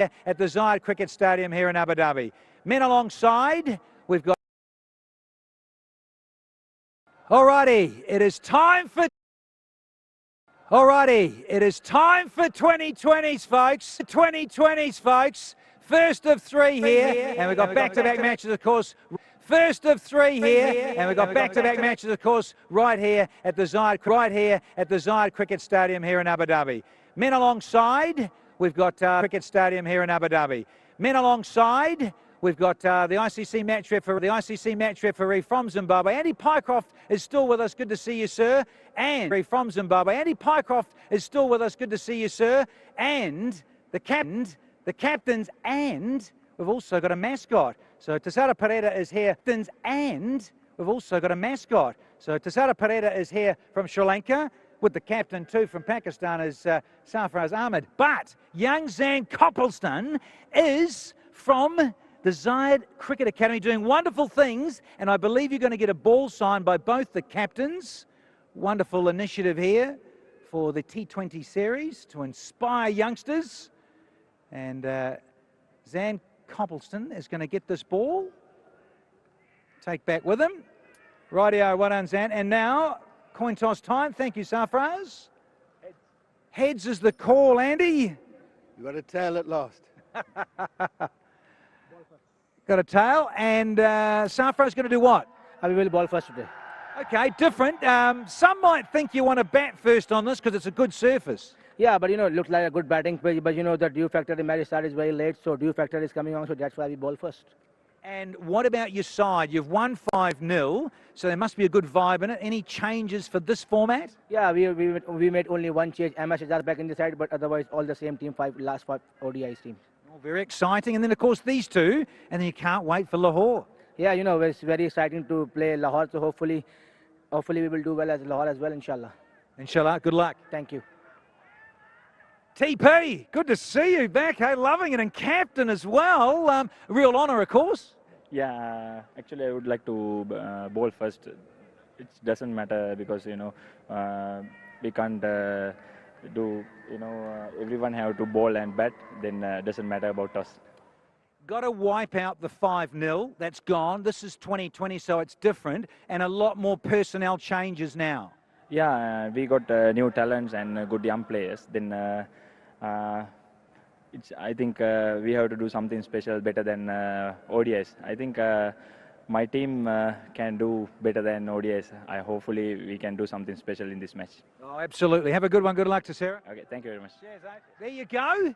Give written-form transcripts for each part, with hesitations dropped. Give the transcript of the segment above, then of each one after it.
at the 𝐑𝐄 Cricket Stadium here in Abu Dhabi. Men alongside, we've got... Alrighty, it is time for... Alrighty, it is time for 2020s, folks. 2020s, folks. First of three here, and we've got back-to-back matches, of course. First of three here, and we've got back-to-back matches, of course, right here at the 𝐑𝐄 Cricket Stadium here in Abu Dhabi. Men alongside, we've got Cricket Stadium here in Abu Dhabi. Men alongside, we've got the ICC match referee from Zimbabwe. Andy Pycroft is still with us. Good to see you, sir. And from Zimbabwe, Andy Pycroft is still with us. Good to see you, sir. And the captains, and we've also got a mascot. So Tasara Perera is here. And we've also got a mascot. So Tasara Perera is here from Sri Lanka, with the captain too from Pakistan is Sarfaraz Ahmed. But young Zan Copleston is from the 𝐑𝐄 Cricket Academy doing wonderful things, and I believe you're going to get a ball signed by both the captains. Wonderful initiative here for the T20 series to inspire youngsters. And Zan Copleston is going to get this ball, take back with him. Rightio, well done, Zan. And now, coin toss time. Thank you, Sarfaraz. Heads is the call, Andy. You got a tail at last. Got a tail, and Sarfaraz is going to do what? I will ball first today. Okay, different. Some might think you want to bat first on this because it's a good surface. Yeah, but it looks like a good batting pitch, but the dew factor in match start is very late, so dew factor is coming on, so that's why we ball first. And what about your side? You've won 5-0, so there must be a good vibe in it. Any changes for this format? Yeah, we made only one change. MS is just back in the side, but otherwise all the same team, last five ODIs team. Oh, very exciting. And then, of course, these two, and then you can't wait for Lahore. Yeah, it's very exciting to play Lahore, so hopefully we will do well as Lahore as well, inshallah. Inshallah, good luck. Thank you. TP, good to see you back. Hey, loving it, and captain as well. Real honour, of course. Yeah, actually I would like to bowl first. It doesn't matter because we can't do everyone have to bowl and bat. Then doesn't matter about us. Got to wipe out the 5-0. That's gone. This is 2020, so it's different, and a lot more personnel changes now. Yeah, we got new talents and good young players. Then I think we have to do something special, better than ODIs. I think my team can do better than ODIs. Hopefully we can do something special in this match. Oh, absolutely. Have a good one. Good luck to Sarah. Okay, thank you very much. Cheers, mate. There you go.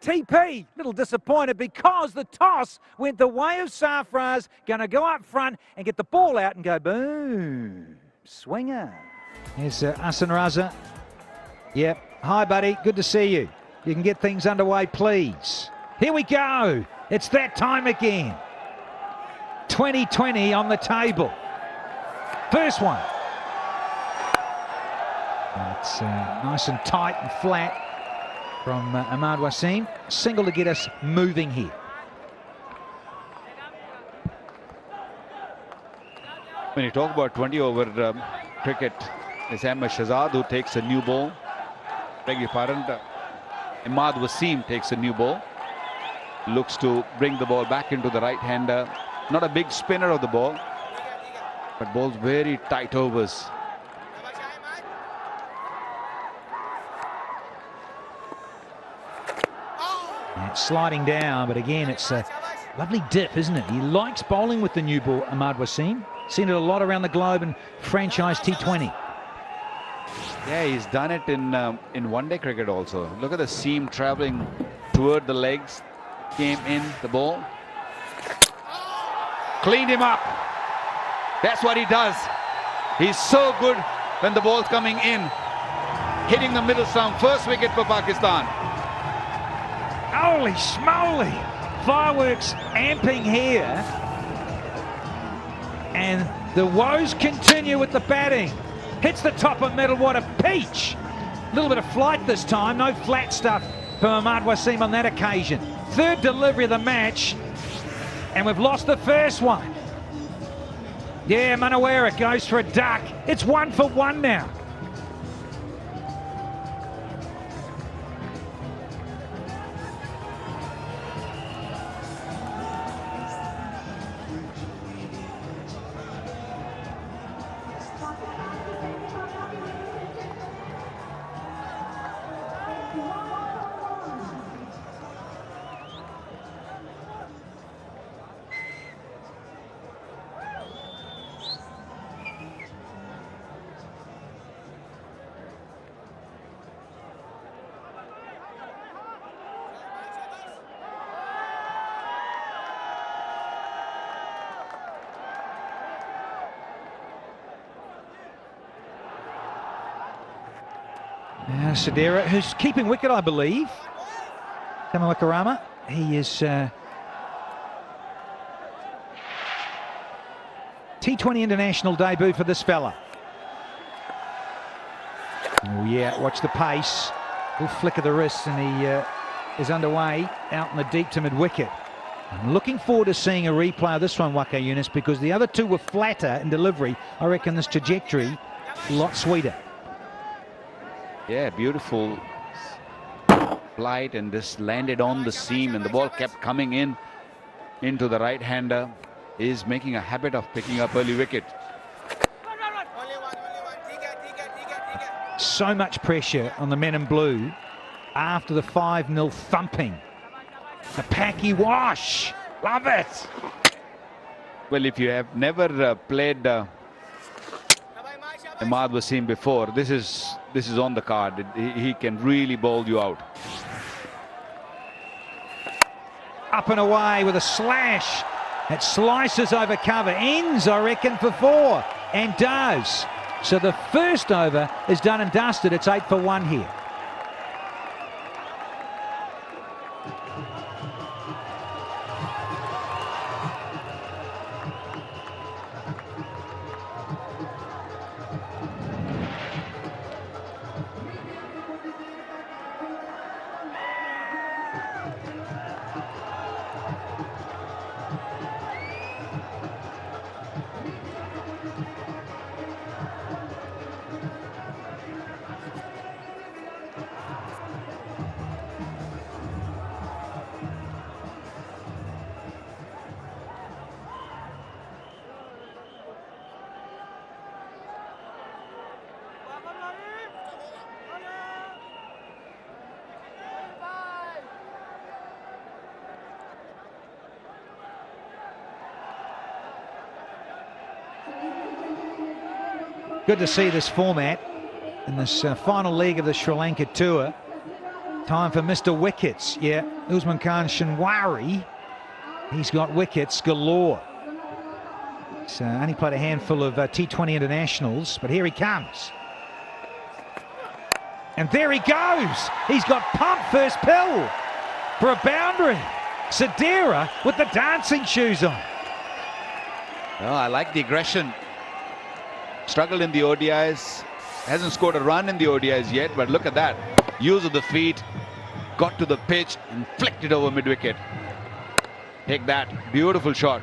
TP, little disappointed because the toss went the way of Sarfaraz. Going to go up front and get the ball out and go boom. Swinger. Here's Arslan Raza. Yep. Hi, buddy. Good to see you. You can get things underway, please. Here we go. It's that time again. 2020 on the table. First one. It's nice and tight and flat from Ahmad Wasim. Single to get us moving here. When you talk about 20-over cricket, it's Ahmed Shahzad who takes a new ball. Beg your pardon. Ahmad Wasim takes a new ball. Looks to bring the ball back into the right-hander. Not a big spinner of the ball, but bowls very tight overs. It's sliding down, but again, it's a lovely dip, isn't it? He likes bowling with the new ball, Ahmad Wasim. Seen it a lot around the globe in franchise T20. Yeah, he's done it in one-day cricket also. Look at the seam traveling toward the legs. Came in the ball. Cleaned him up. That's what he does. He's so good when the ball's coming in. Hitting the middle stump. First wicket for Pakistan. Holy schmoly! Fireworks amping here. And the woes continue with the batting. Hits the top of middle, what a peach! A little bit of flight this time, no flat stuff for Ahmad Wasim on that occasion. Third delivery of the match, and we've lost the first one. Yeah, Manawara goes for a duck. It's 1 for 1 now. Sadira, who's keeping wicket, I believe. Tamawakarama, he is T20 international debut for this fella. Oh yeah, watch the pace. Little flick of the wrist and he is underway out in the deep to mid-wicket. I'm looking forward to seeing a replay of this one, 𝐑𝐄, because the other two were flatter in delivery. I reckon this trajectory a lot sweeter. Yeah, beautiful flight, and this landed on the seam, and the ball kept coming in into the right-hander. Is making a habit of picking up early wicket. So much pressure on the men in blue after the 5-0 thumping. The Packy wash, love it. Well, if you have never played Ahmad Wasim before, this is on the card. He can really bowl you out. Up and away with a slash. It slices over cover, ends, I reckon, for 4, and does. So the first over is done and dusted. It's 8 for 1 here. Good to see this format in this final leg of the Sri Lanka tour. Time for Mr. Wickets. Yeah, Usman Khan Shinwari, he's got wickets galore. He's only played a handful of T20 internationals, but here he comes. And there he goes. He's got pumped first pill for a boundary. Sadira with the dancing shoes on. Oh, I like the aggression. Struggled in the ODIs, hasn't scored a run in the ODIs yet, but look at that. Use of the feet, got to the pitch and flicked it over mid-wicket. Take that, beautiful shot.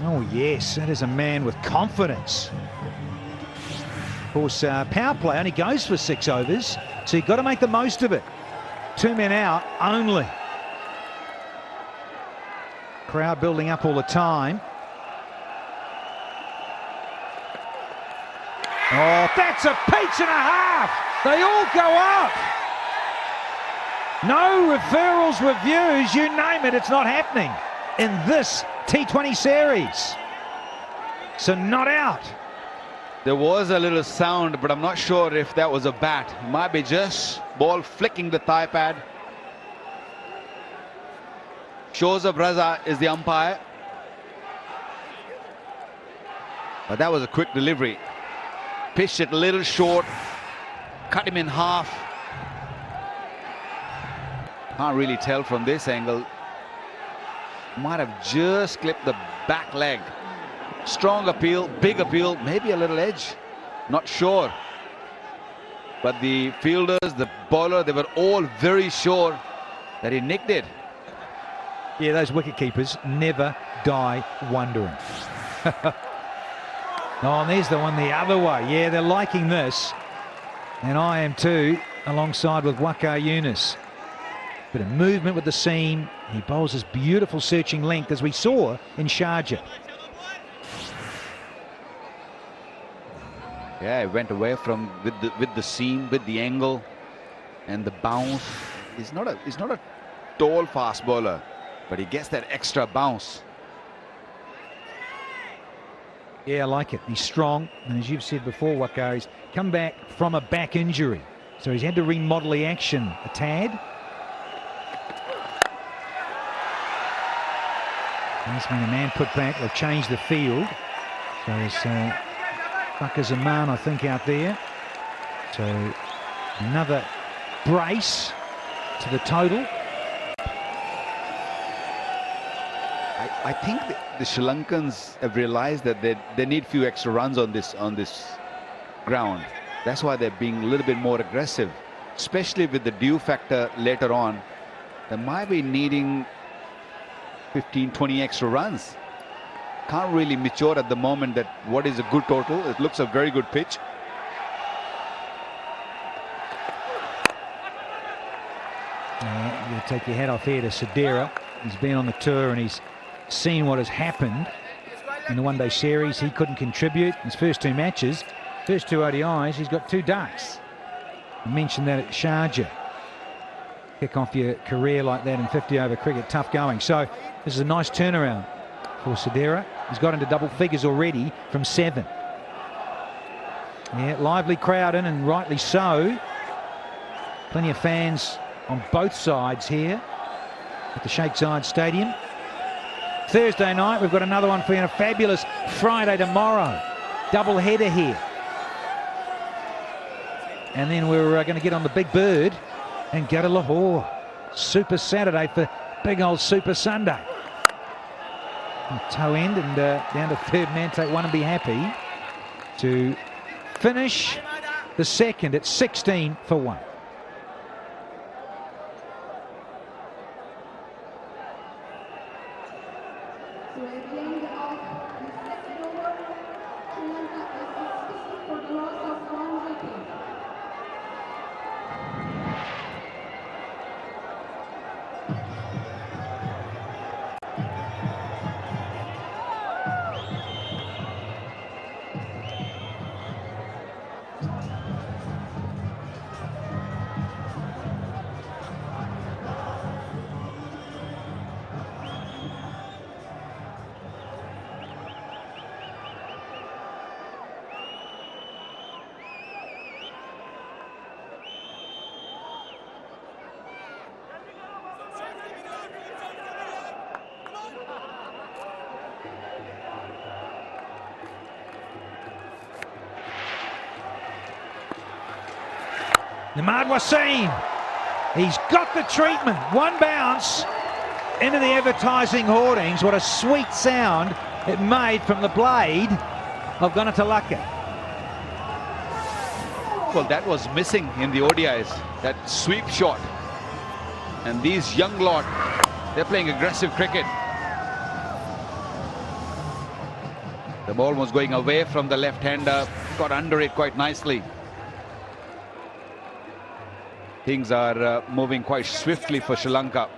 Oh yes, that is a man with confidence. Of course, power play only goes for 6 overs, so you've got to make the most of it. 2 men out only. Crowd building up all the time. Oh, that's a peach and a half. They all go up. No referrals, reviews, you name it, it's not happening in this T20 series. So not out. There was a little sound, but I'm not sure if that was a bat. It might be just ball flicking the thigh pad. Shozab Raza is the umpire. But that was a quick delivery. Pitched it a little short, cut him in half. Can't really tell from this angle. Might have just clipped the back leg. Strong appeal, big appeal, maybe a little edge. Not sure. But the fielders, the bowler, they were all very sure that he nicked it. Yeah, those wicket keepers never die wondering. Oh, and there's the one the other way. Yeah, they're liking this. And I am too, alongside with 𝐑𝐄. Bit of movement with the seam. He bowls his beautiful searching length, as we saw in Sharjah. Yeah, he went away from with the seam, with the angle, and the bounce. He's not a tall fast bowler, but he gets that extra bounce. Yeah, I like it. He's strong, and as you've said before, 𝐑𝐄, he's come back from a back injury, so he's had to remodel the action a tad. There's been a man put back. They've changed the field, so he's Buckers a man, I think, out there. So another brace to the total. I think the Sri Lankans have realized that they need few extra runs on this ground. That's why they're being a little bit more aggressive, especially with the dew factor later on. They might be needing 15-20 extra runs. Can't really mature at the moment that what is a good total. It looks a very good pitch. You take your hat off here to Sadira. He's been on the tour and he's seen what has happened in the one-day series. He couldn't contribute in his first 2 matches. First 2 ODIs, he's got 2 ducks. I mentioned that at Sharjah. Kick off your career like that in 50-over cricket, tough going. So this is a nice turnaround for Sadira. He's got into double figures already from 7. Yeah, lively crowd in, and rightly so. Plenty of fans on both sides here at the Sheikh Zayed Stadium. Thursday night, we've got another one for you, and a fabulous Friday tomorrow. Double header here. And then we're going to get on the Big Bird and go to Lahore. Super Saturday for big old Super Sunday. Toe end and down to third man, take one and be happy to finish the second at 16 for 1. Ahmad Wasim, he's got the treatment. One bounce into the advertising hoardings. What a sweet sound it made from the blade of Gunatulaka. Well, that was missing in the ODIs, that sweep shot. And these young lot, they're playing aggressive cricket. The ball was going away from the left-hander, got under it quite nicely. Things are moving quite swiftly for Sri Lanka.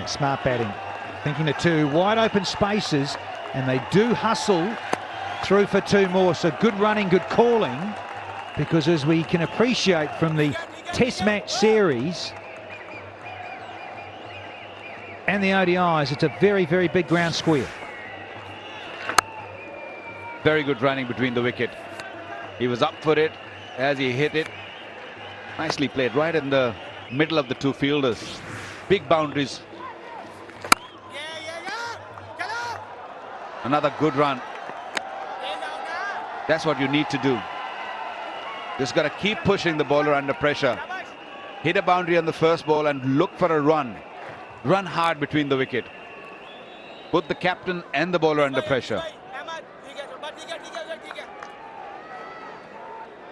Smart batting, thinking of 2 wide open spaces, and they do hustle through for 2 more. So good running, good calling, because as we can appreciate from the Test match series and the ODIs, it's a very, very big ground square. Very good running between the wicket. He was up for it as he hit it. Nicely played, right in the middle of the 2 fielders. Big boundaries. Another good run. That's what you need to do. Just got to keep pushing the bowler under pressure. Hit a boundary on the first ball and look for a run. Run hard between the wicket. Put the captain and the bowler under pressure.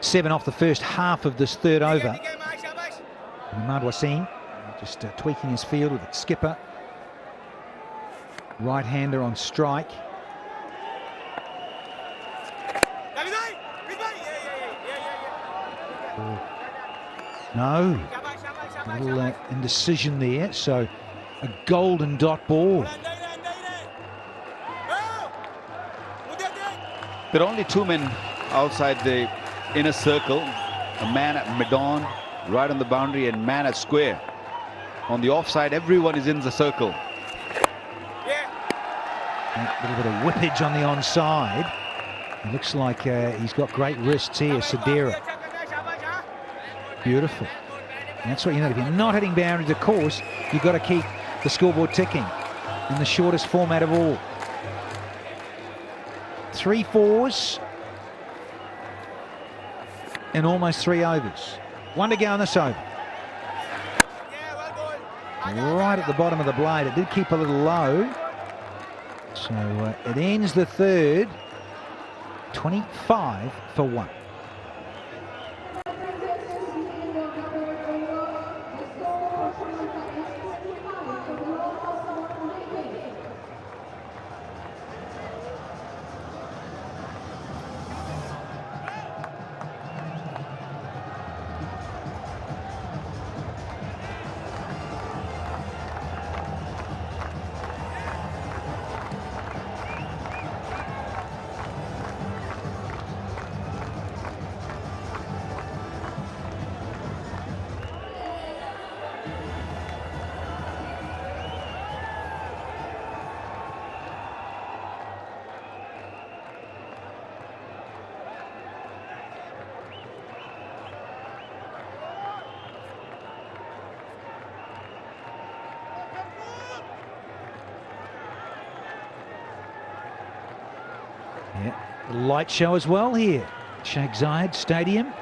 7 off the first half of this 3rd over. Ahmad Wasim just tweaking his field with the skipper. Right-hander on strike. No, a little indecision there, so a golden dot ball. There are only 2 men outside the inner circle. A man at mid-on, right on the boundary, and man at square. On the offside, everyone is in the circle. A little bit of whippage on the onside. It looks like he's got great wrists here, Sadira. Beautiful. That's what you need. If you're not hitting boundaries, of course, you've got to keep the scoreboard ticking in the shortest format of all. 3 fours in almost 3 overs. 1 to go in this over. Right at the bottom of the blade. It did keep a little low. So it ends the third. 25 for 1. Yeah, the light show as well here. Sheikh Zayed Stadium.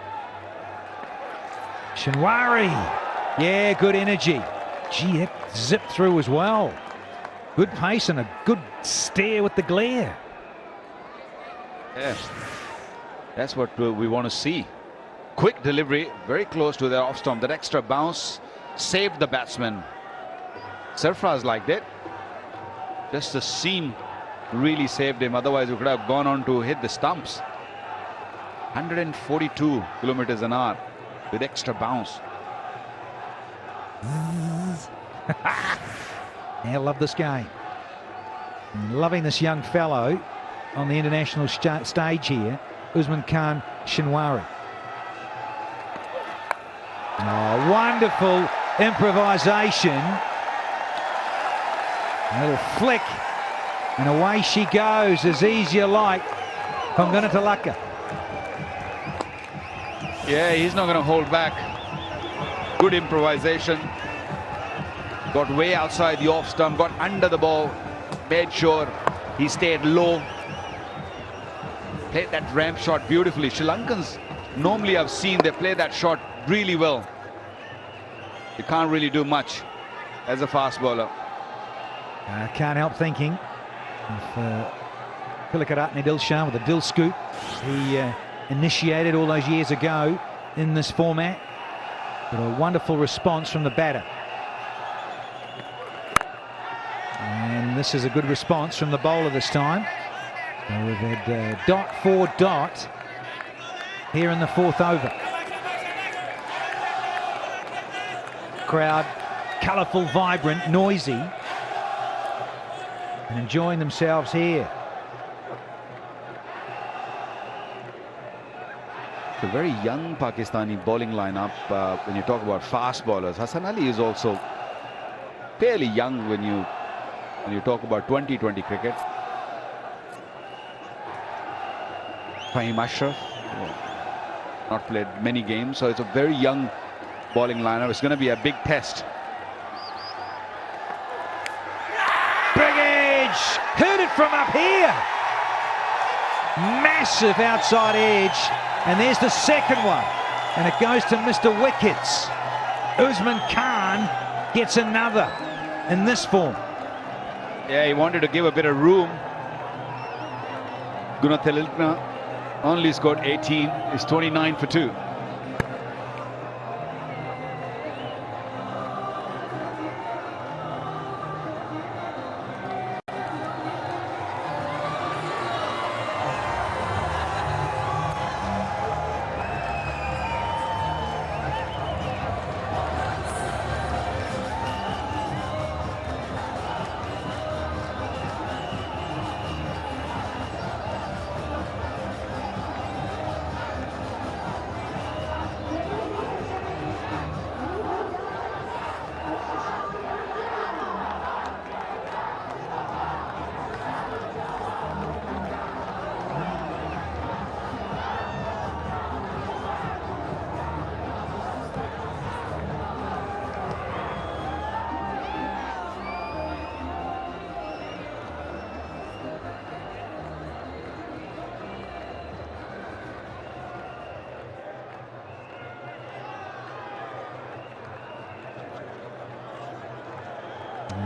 Shinwari. Yeah, good energy. Gee, it zipped through as well. Good pace and a good stare with the glare. Yeah, that's what we want to see. Quick delivery, very close to the off stump. That extra bounce saved the batsman. Sarfraz liked it. Just the seam really saved him. Otherwise, he could have gone on to hit the stumps. 142 kilometers an hour with extra bounce. I love this game. I'm loving this young fellow on the international stage here, Usman Khan Shinwari. Oh, wonderful improvisation. A little flick, and away she goes, as easy as you like, from Gunnatalaka. Yeah, he's not going to hold back. Good improvisation. Got way outside the off stump, got under the ball, made sure he stayed low. Played that ramp shot beautifully. Sri Lankans, normally I've seen they play that shot really well. You can't really do much as a fast bowler. I can't help thinking of Pilakaratne Dilshan with a Dil scoop he initiated all those years ago in this format. But a wonderful response from the batter. And this is a good response from the bowler this time. So we've had dot for dot here in the 4th over. Crowd colourful, vibrant, noisy, and enjoying themselves here. It's a very young Pakistani bowling lineup. When you talk about fast bowlers, Hassan Ali is also fairly young when you talk about 2020 cricket. Fahim Ashraf, not played many games, so it's a very young bowling lineup. It's going to be a big test. Big edge, heard it from up here. Massive outside edge, and there's the second one, and it goes to Mr. Wickets. Usman Khan gets another in this form. Yeah, he wanted to give a bit of room. Gunnatalaka only scored 18. It's 29 for 2.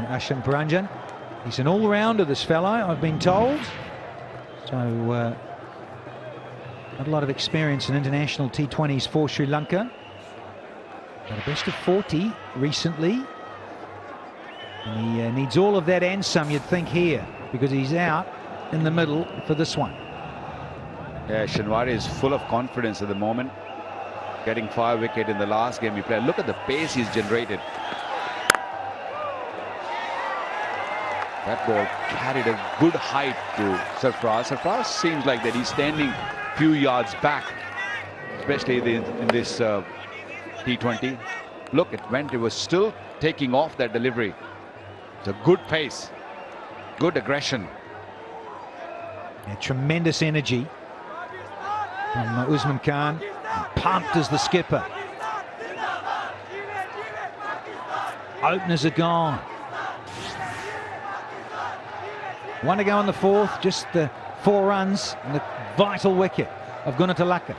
Arslan Ash. He's an all-rounder, this fellow, I've been told. So, not a lot of experience in international T20s for Sri Lanka. Got a best of 40 recently. And he needs all of that and some, you'd think, here, because he's out in the middle for this one. Yeah, Shinwari is full of confidence at the moment. Getting 5 wickets in the last game he played. Look at the pace he's generated. That ball carried a good height to Sarfraz. Sarfraz seems like that he's standing a few yards back, especially in this T20. Look, it was still taking off that delivery. It's a good pace, good aggression. Yeah, tremendous energy from Usman Khan. Pumped as the skipper. Openers are gone. One to go in the fourth, just the 4 runs and the vital wicket of Gunatilaka.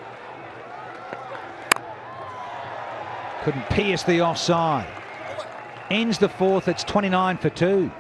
Couldn't pierce the offside. Ends the fourth, it's 29 for 2.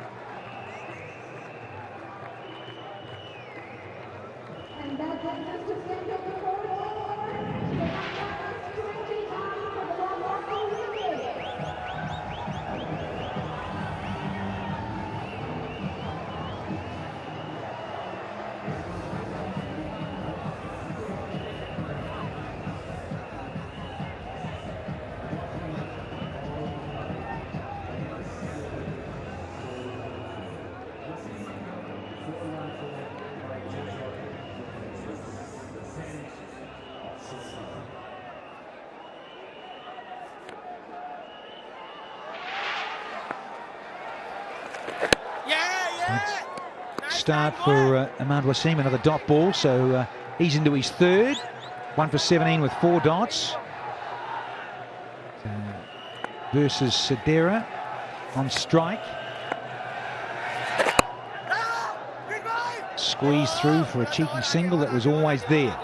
Start for Ahmad Wasim, another dot ball, so he's into his third. 1 for 17 with 4 dots. Versus Sedera on strike. Squeezed through for a cheeky single that was always there.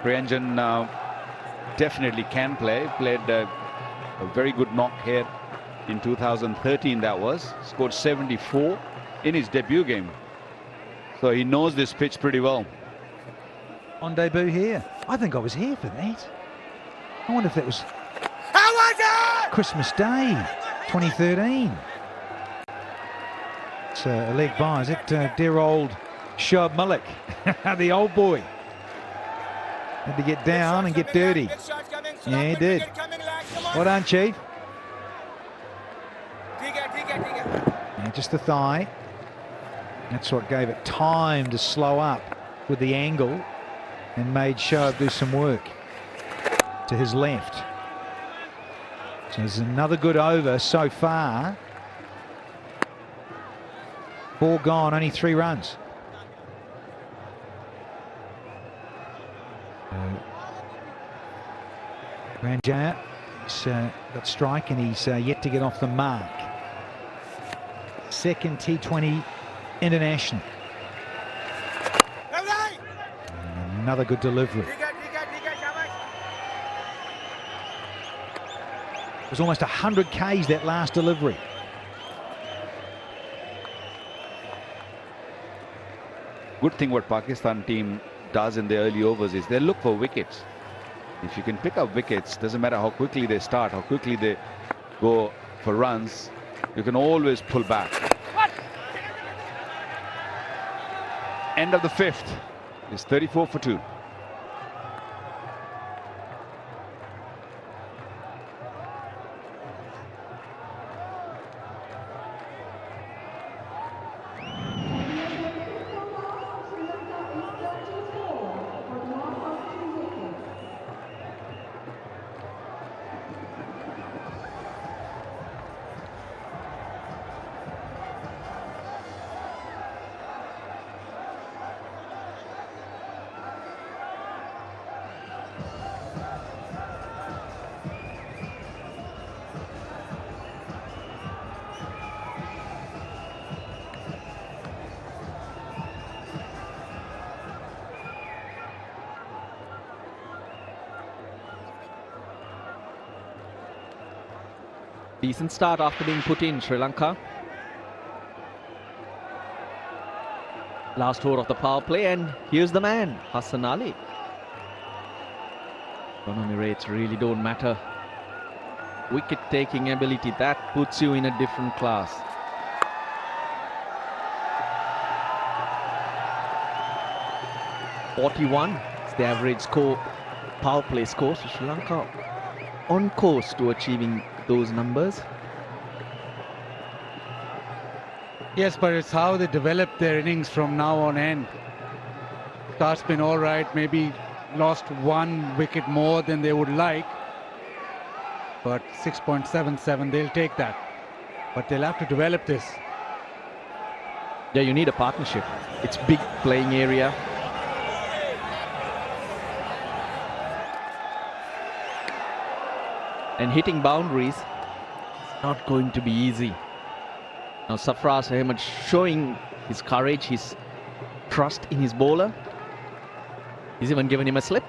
Priyanjan definitely can play. Played a very good knock here in 2013, that was. Scored 74 in his debut game. So he knows this pitch pretty well. On debut here. I think I was here for that. I wonder if that was Christmas Day 2013. It's a leg by, is it? Dear old Shoaib Malik, the old boy. Had to get down and get dirty. Yeah, he did. Well done, Chief. Yeah, just the thigh. That's what gave it time to slow up with the angle and made Shoaib do some work to his left. So there's another good over so far. 4 gone, only 3 runs. Ranjaya, he's got strike and he's yet to get off the mark. Second T20 international. And another good delivery. It was almost 100 Ks that last delivery. Good thing what Pakistan team does in the early overs is they look for wickets. If you can pick up wickets, doesn't matter how quickly they start, how quickly they go for runs, you can always pull back. End of the 5th is 34 for 2. Decent start after being put in, Sri Lanka. Last over of the power play, and here's the man, Hassan Ali. Economy rates really don't matter. Wicket-taking ability, that puts you in a different class. .41 is the average score, power play score. So Sri Lanka on course to achieving those numbers. Yes, but it's how they develop their innings from now on end. Start's been all right, maybe lost 1 wicket more than they would like. But 6.77, they'll take that. But they'll have to develop this. Yeah, you need a partnership. It's big playing area. And hitting boundaries is not going to be easy. Now Sarfaraz Ahmed showing his courage, his trust in his bowler. He's even given him a slip.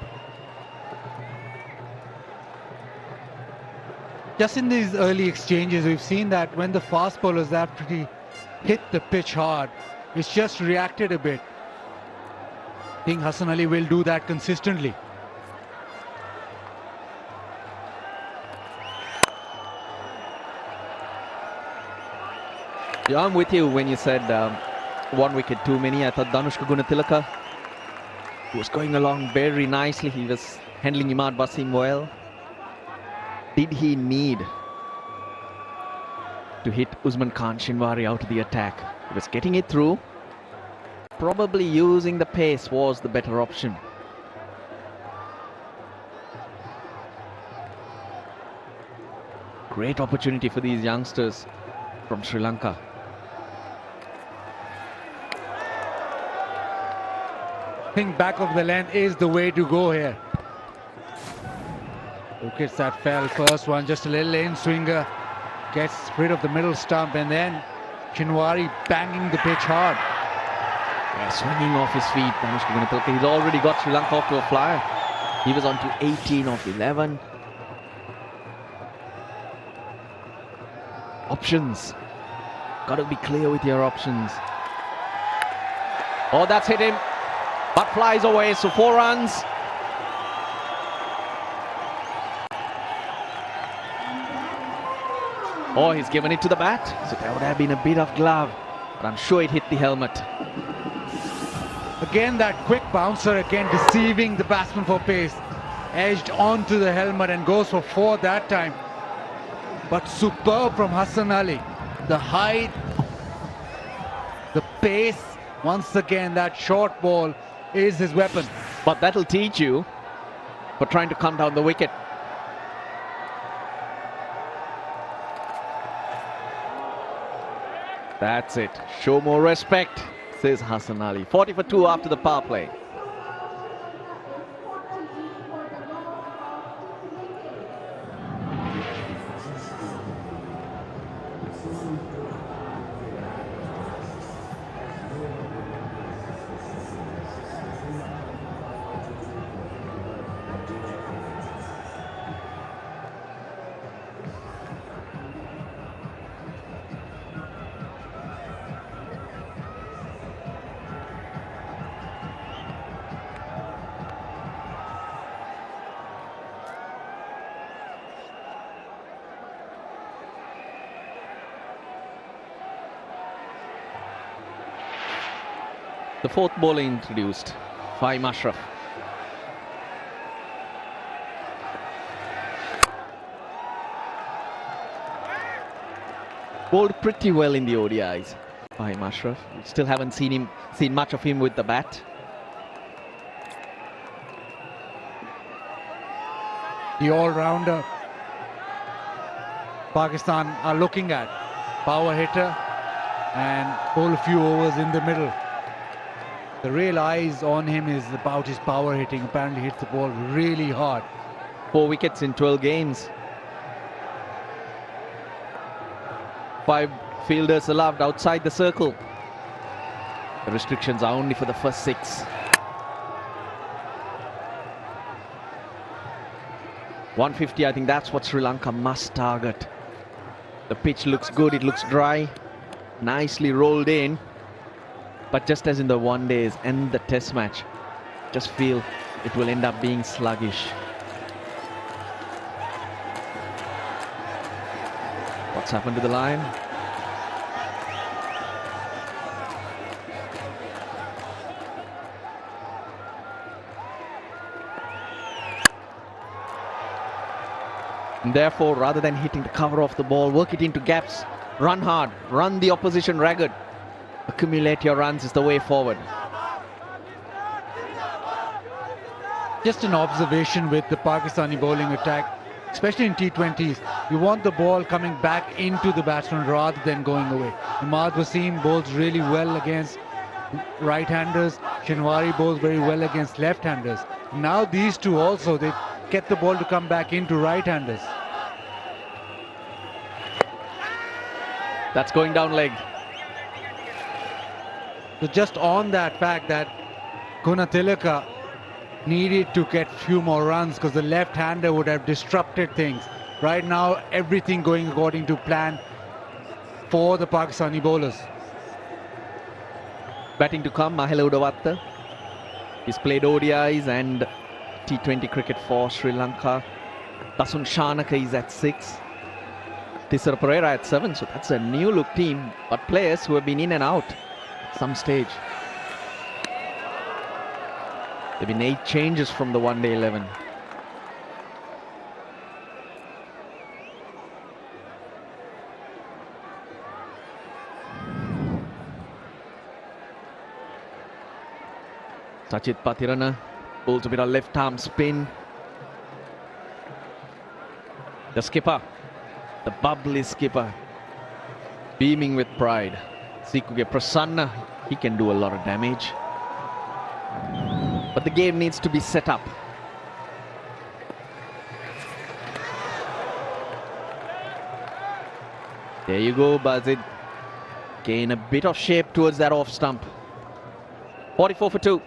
Just in these early exchanges, we've seen that when the fast bowlers have to hit the pitch hard, it's just reacted a bit. I think Hassan Ali will do that consistently. Yeah, I'm with you when you said 1 wicket too many. I thought Danushka Gunatilaka was going along very nicely. He was handling Imad Wasim well. Did he need to hit Usman Khan Shinwari out of the attack? He was getting it through. Probably using the pace was the better option. Great opportunity for these youngsters from Sri Lanka. I think back of the length is the way to go here. Wickets that fell. First one, just a little in swinger. Gets rid of the middle stump, and then Shinwari banging the pitch hard. Yeah, swinging off his feet. Danushka Gunatilaka. He's already got Sri Lanka off to a flyer. He was on to 18 of 11. Options. Got to be clear with your options. Oh, that's hit him. But flies away, so 4 runs. Oh, he's given it to the bat. So that would have been a bit of glove. But I'm sure it hit the helmet. Again, that quick bouncer, again deceiving the batsman for pace. Edged onto the helmet and goes for 4 that time. But superb from Hassan Ali. The height, the pace, once again that short ball is his weapon. But that'll teach you for trying to come down the wicket. That's it. Show more respect, says Hassan Ali. 40 for 2 after the power play. The 4th bowler introduced, Fahim Ashraf. Bowled pretty well in the ODIs, Fahim Ashraf. We still haven't seen much of him with the bat. The all-rounder Pakistan are looking at. Power hitter and bowl a few overs in the middle. The real eyes on him is about his power hitting. Apparently hits the ball really hard. 4 wickets in 12 games. 5 fielders allowed outside the circle. The restrictions are only for the first 6. 150, I think that's what Sri Lanka must target. The pitch looks good, it looks dry, nicely rolled in. But just as in the one days and the test match, just feel it will end up being sluggish. What's happened to the line? And therefore, rather than hitting the cover of the ball, work it into gaps, run hard, run the opposition ragged. Accumulate your runs is the way forward. Just an observation with the Pakistani bowling attack, especially in T20s. You want the ball coming back into the batsman rather than going away. Imad Wasim bowls really well against right-handers. Shinwari bowls very well against left-handers. Now these two also, they get the ball to come back into right-handers. That's going down leg. So just on that fact that Gunatillaka needed to get few more runs because the left-hander would have disrupted things. Right now, everything going according to plan for the Pakistani bowlers. Batting to come, Mahela Udavatta. He's played ODIs and T20 cricket for Sri Lanka. Tasun Shanaka is at 6. Tisara Pereira at 7, so that's a new look team, but players who have been in and out at some stage. There have been 8 changes from the one-day 11. Sachit Patirana pulls a bit of left arm spin. The skipper, the bubbly skipper, beaming with pride. Sikuge Prasanna, he can do a lot of damage. But the game needs to be set up. There you go, Bazid. Gain a bit of shape towards that off stump. 44 for 2.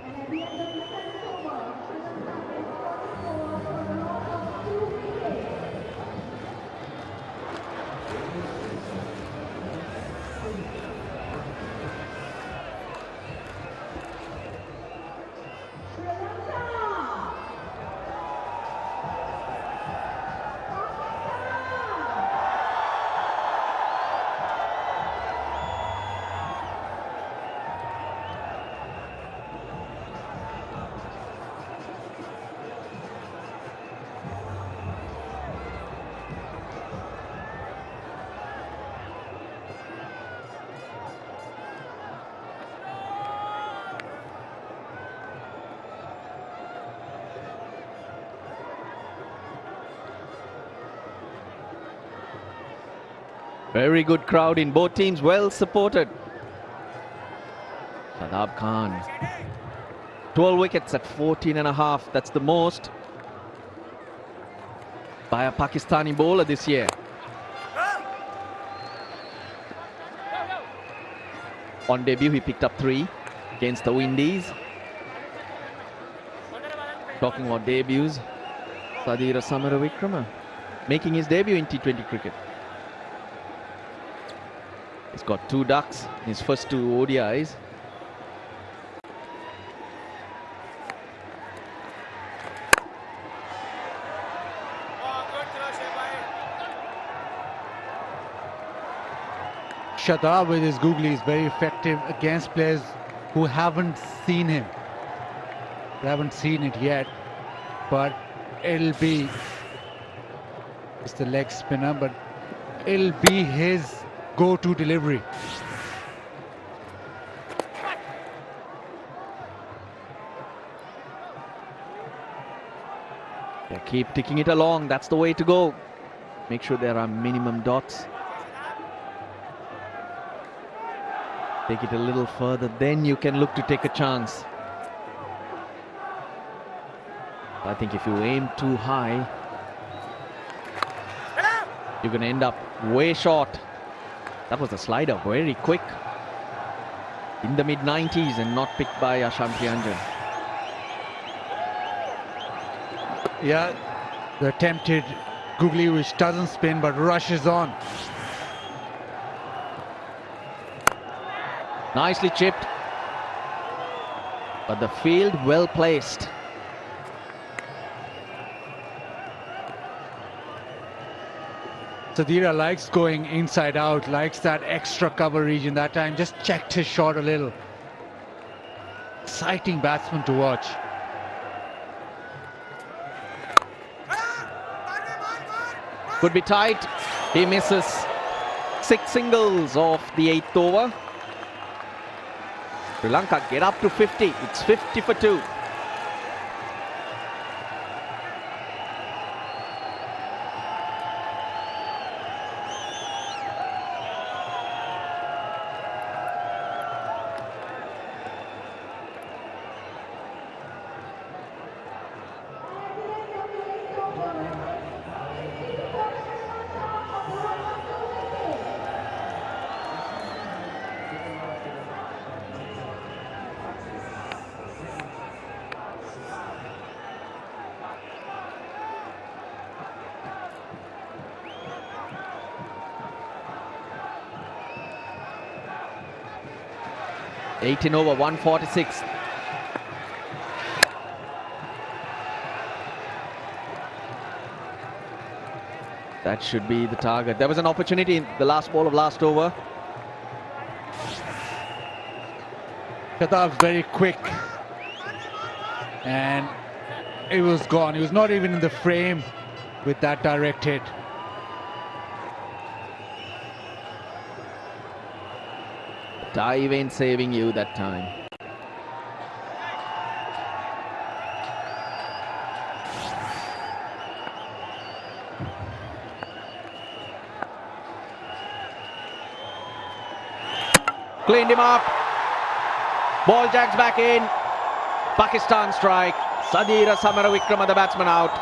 Very good crowd in both teams, well supported. Shadab Khan. 12 wickets at 14.5. That's the most by a Pakistani bowler this year. On debut, he picked up 3 against the Windies. Talking about debuts, Sadira Samaravikrama making his debut in T20 cricket. He's got 2 ducks in his first 2 ODIs. Shadab with his googly is very effective against players who haven't seen him. They haven't seen it yet, but it'll be, it's the leg spinner, but it'll be his go-to delivery. Yeah, keep ticking it along, that's the way to go. Make sure there are minimum dots. Take it a little further, then you can look to take a chance. I think if you aim too high, you're going to end up way short. That was a slider, very quick. In the mid-90s and not picked by Ashanti Anjan. Yeah, the attempted googly which doesn't spin but rushes on. Nicely chipped. But the field well placed. Sadira likes going inside out, likes that extra cover region. That time just checked his shot a little. Exciting batsman to watch. Could be tight. He misses 6 singles off the 8th over. Sri Lanka get up to 50. It's 50 for 2. (18 over 146). That should be the target. There was an opportunity in the last ball of last over. Shatab's very quick. And it was gone. He was not even in the frame with that direct hit. Dive ain't saving you that time. Cleaned him up. Ball jags back in. Pakistan strike. Sadira Samaravikrama, the batsman, out.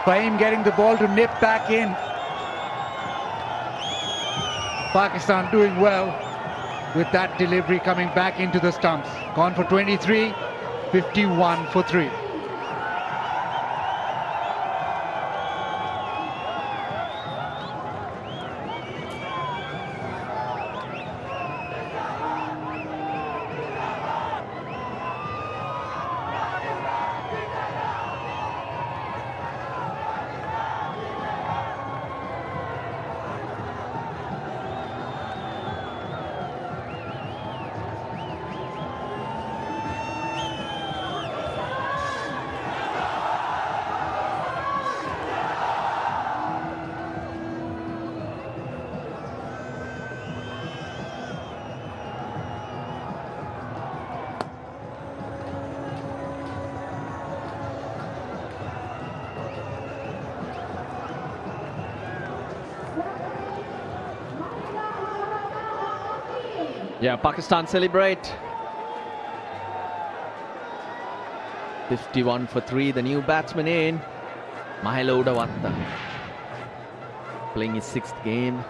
Fahim getting the ball to nip back in. Pakistan doing well with that delivery coming back into the stumps. Gone for 23, 51 for 3. Yeah, Pakistan celebrate. 51 for 3, the new batsman in. Mahelo Udavatta. Playing his 6th game.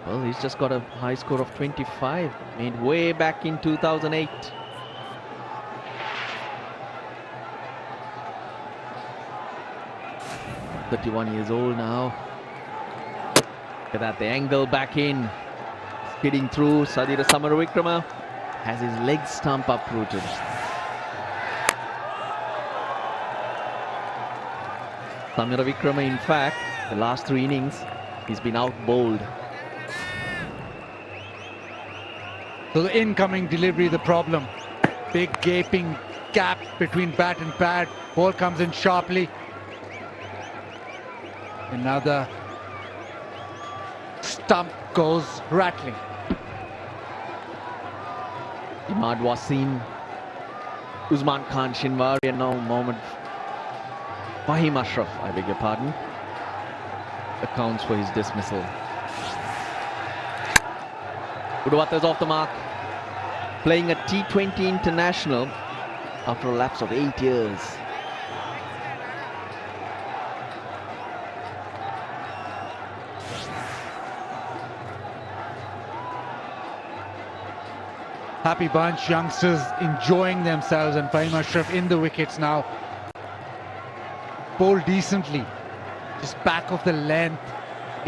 Well, he's just got a high score of 25. Made way back in 2008. (31 years old now. Look at that, the angle back in. Skidding through. Sadira Samaravikrama has his leg stump uprooted. Samaravikrama, in fact, the last 3 innings, he's been out bowled. So the incoming delivery, the problem. Big gaping gap between bat and pad. Ball comes in sharply. Another stump goes rattling. Imad Wasim, Usman Khan Shinwari, and now Mohammad Fahim Ashraf, I beg your pardon, accounts for his dismissal. Udavatta's off the mark, playing a T20 international after a lapse of 8 years. Happy bunch, youngsters enjoying themselves, and Fahim Ashraf in the wickets now. Bowled decently, just back of the length,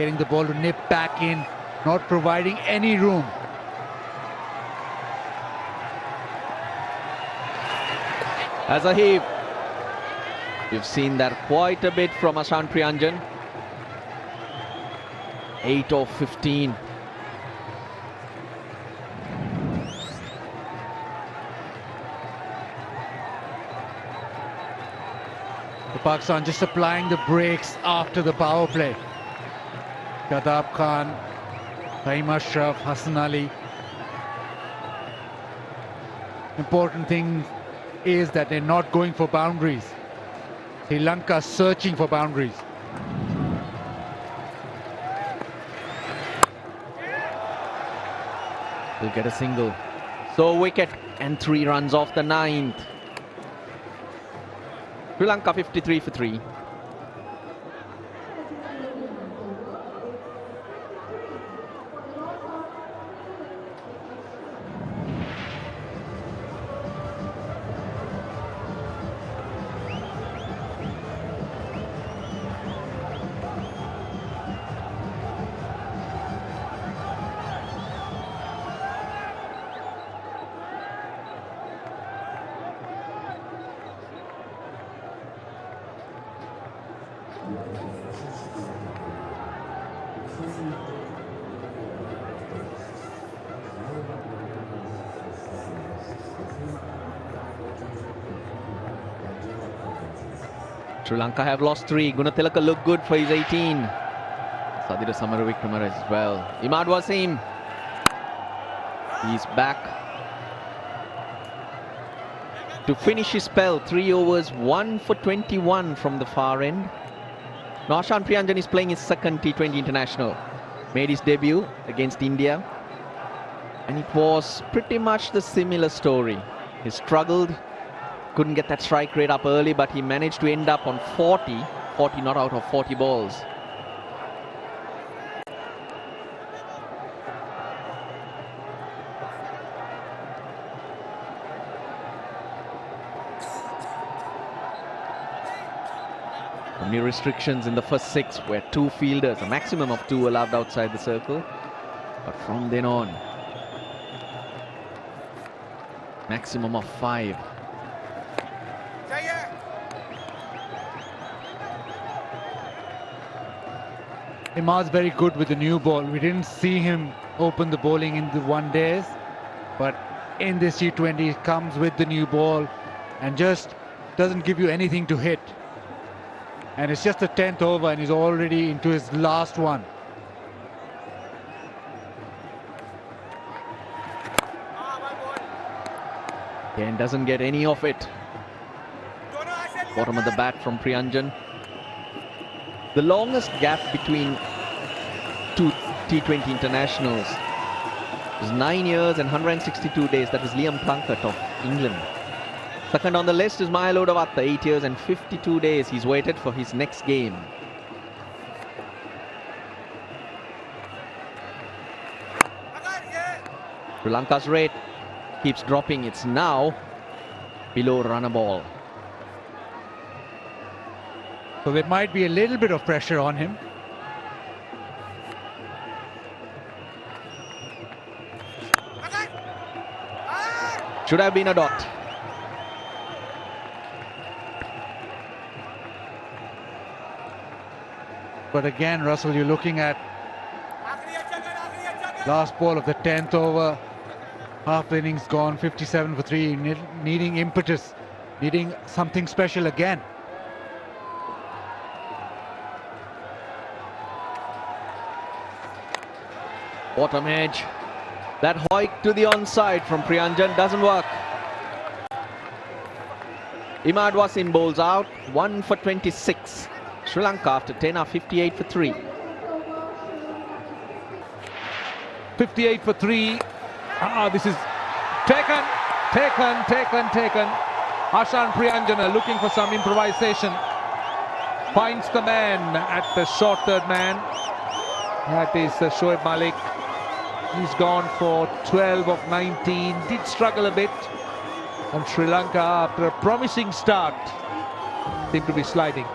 getting the ball to nip back in, not providing any room. As a heave. You've seen that quite a bit from Arslan Priyanjan. 8 of 15. Pakistan just applying the brakes after the power play. Shadab Khan, Taim Ashraf, Hassan Ali. Important thing is that they're not going for boundaries. Sri Lanka searching for boundaries. Will get a single. So wicket and 3 runs off the 9th. Sri Lanka 53 for 3. Sri Lanka have lost 3. Gunatilaka look good for his 18. Sadira Samaravikrama as well. Imad Wasim. He's back to finish his spell. 3 overs, 1 for 21 from the far end. Now Arslan Priyanjan is playing his second T20 international. Made his debut against India. And it was pretty much the similar story. He struggled. Couldn't get that strike rate up early, but he managed to end up on 40 not out of 40 balls. Only restrictions in the first 6 where 2 fielders, a maximum of 2 allowed outside the circle. But from then on, maximum of 5. Imad's very good with the new ball. We didn't see him open the bowling in the one days, but in this T20 he comes with the new ball and just doesn't give you anything to hit. And it's just the 10th over and he's already into his last one. Again, doesn't get any of it. Bottom of the bat from Priyanjan. The longest gap between 2 T20 internationals was 9 years and 162 days. That was Liam Plunkett of England. Second on the list is Mahelo Davatta, 8 years and 52 days. He's waited for his next game. Sri Lanka's rate keeps dropping. It's now below run a ball. So there might be a little bit of pressure on him. Should have been a dot. But again, Russell, you're looking at last ball of the 10th over. Half the innings gone, 57 for 3, needing impetus, needing something special again. Bottom edge. That hoik to the onside from Priyanjan doesn't work. Imad Wasim bowls out, 1 for 26. Sri Lanka after 10 are 58 for 3. 58 for 3. This is taken. Arslan Priyanjan looking for some improvisation. Finds the man at the short third man. That is Shoaib Malik. He's gone for 12 of 19. Did struggle a bit. And Sri Lanka, after a promising start, seem to be sliding.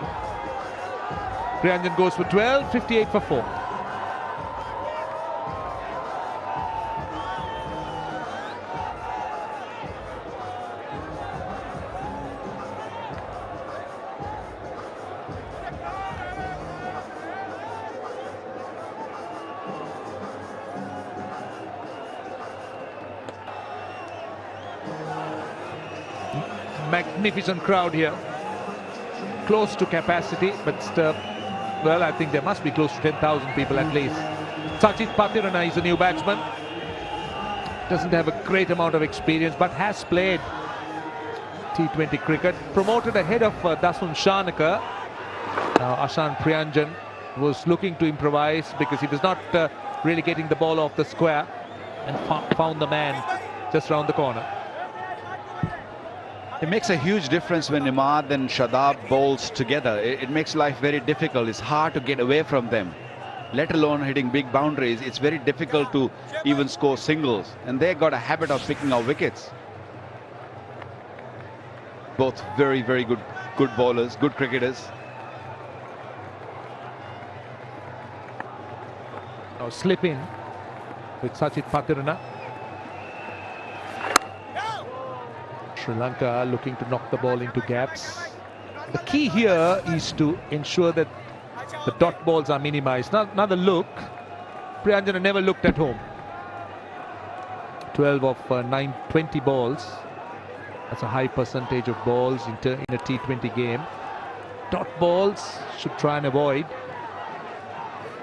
Priyanjan goes for 12, 58 for 4. magnificent crowd here. Close to capacity, but well, I think there must be close to 10,000 people at least. Sachit Pathirana is a new batsman. Doesn't have a great amount of experience, but has played T20 cricket. Promoted ahead of Dasun Shanaka. Now Ashan Priyanjan was looking to improvise because he was not really getting the ball off the square, and found the man just round the corner. It makes a huge difference when Imad and Shadab bowls together. It makes life very difficult. It's hard to get away from them, let alone hitting big boundaries. It's very difficult to even score singles, and they got a habit of picking out wickets. Both very, very good bowlers, good cricketers. Now slip in with Sachit Pathirana. Sri Lanka looking to knock the ball into gaps. The key here is to ensure that the dot balls are minimized. Now the look, Priyanjana never looked at home. 12 of 20 balls. That's a high percentage of balls in a T20 game. Dot balls should try and avoid.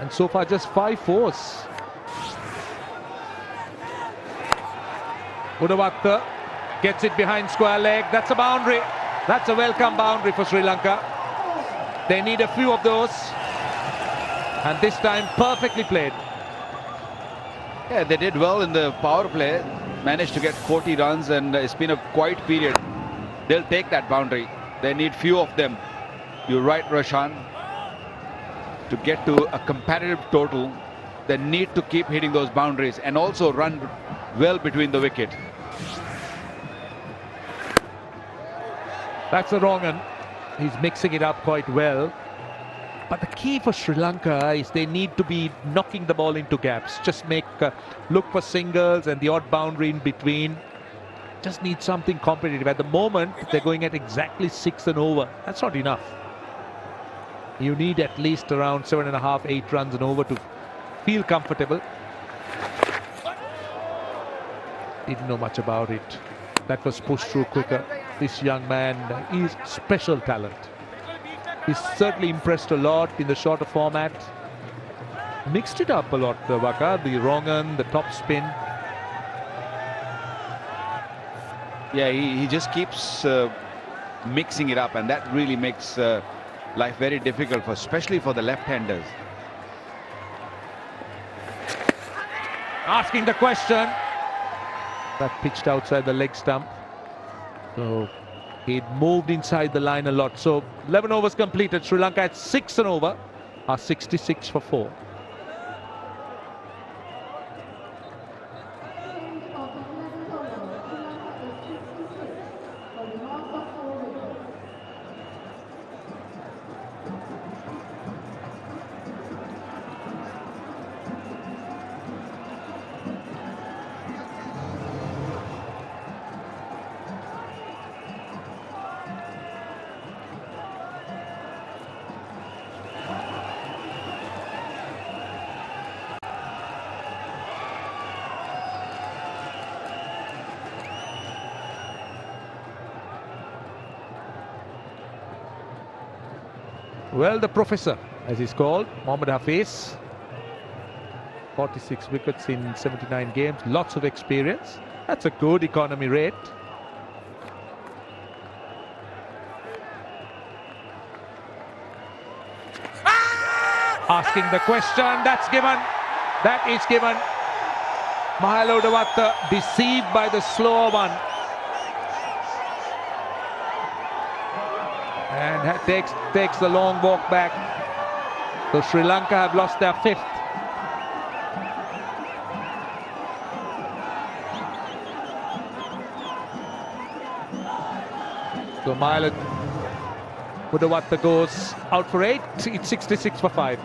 And so far just 5 fours. Udavatta gets it behind square leg. That's a boundary. That's a welcome boundary for Sri Lanka. They need a few of those. And this time perfectly played. Yeah, they did well in the power play. Managed to get 40 runs, and it's been a quiet period. They'll take that boundary. They need few of them. You're right, Roshan. To get to a competitive total, they need to keep hitting those boundaries and also run well between the wicket. That's a wrong one. He's mixing it up quite well. But the key for Sri Lanka is they need to be knocking the ball into gaps. Just look for singles and the odd boundary in between. Just need something competitive. At the moment, they're going at exactly 6 and over. That's not enough. You need at least around 7.5, 8 runs and over to feel comfortable. Didn't know much about it. That was pushed through quicker. This young man is special talent. He's certainly impressed a lot in the shorter format. Mixed it up a lot, Waka. The wrong one, the top spin. Yeah, he just keeps mixing it up, and that really makes life very difficult, especially for the left-handers. Asking the question. That pitched outside the leg stump. So he'd moved inside the line a lot. So 11 overs completed. Sri Lanka at 6 and over are 66 for 4. Well, the professor, as he's called, Mohammad Hafiz. 46 wickets in 79 games, lots of experience. That's a good economy rate. Asking the question, that's given. That is given. Mahalo Udavatta deceived by the slower one. And takes the long walk back. So Sri Lanka have lost their 5th. So Mahalo Udavatta goes out for 8. It's 66 for 5.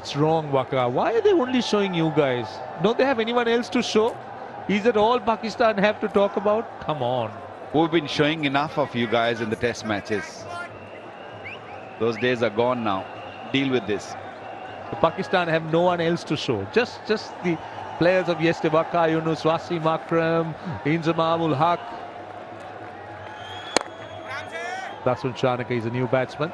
That's wrong, Waka. Why are they only showing you guys? Don't they have anyone else to show? Is it all Pakistan have to talk about? Come on. We've been showing enough of you guys in the test matches. Those days are gone now. Deal with this. Pakistan have no one else to show. Just the players of yesterday. Waka, Yunus, Wasim Akram, Inzamam ul Haq. Dasun Chanaka is a new batsman.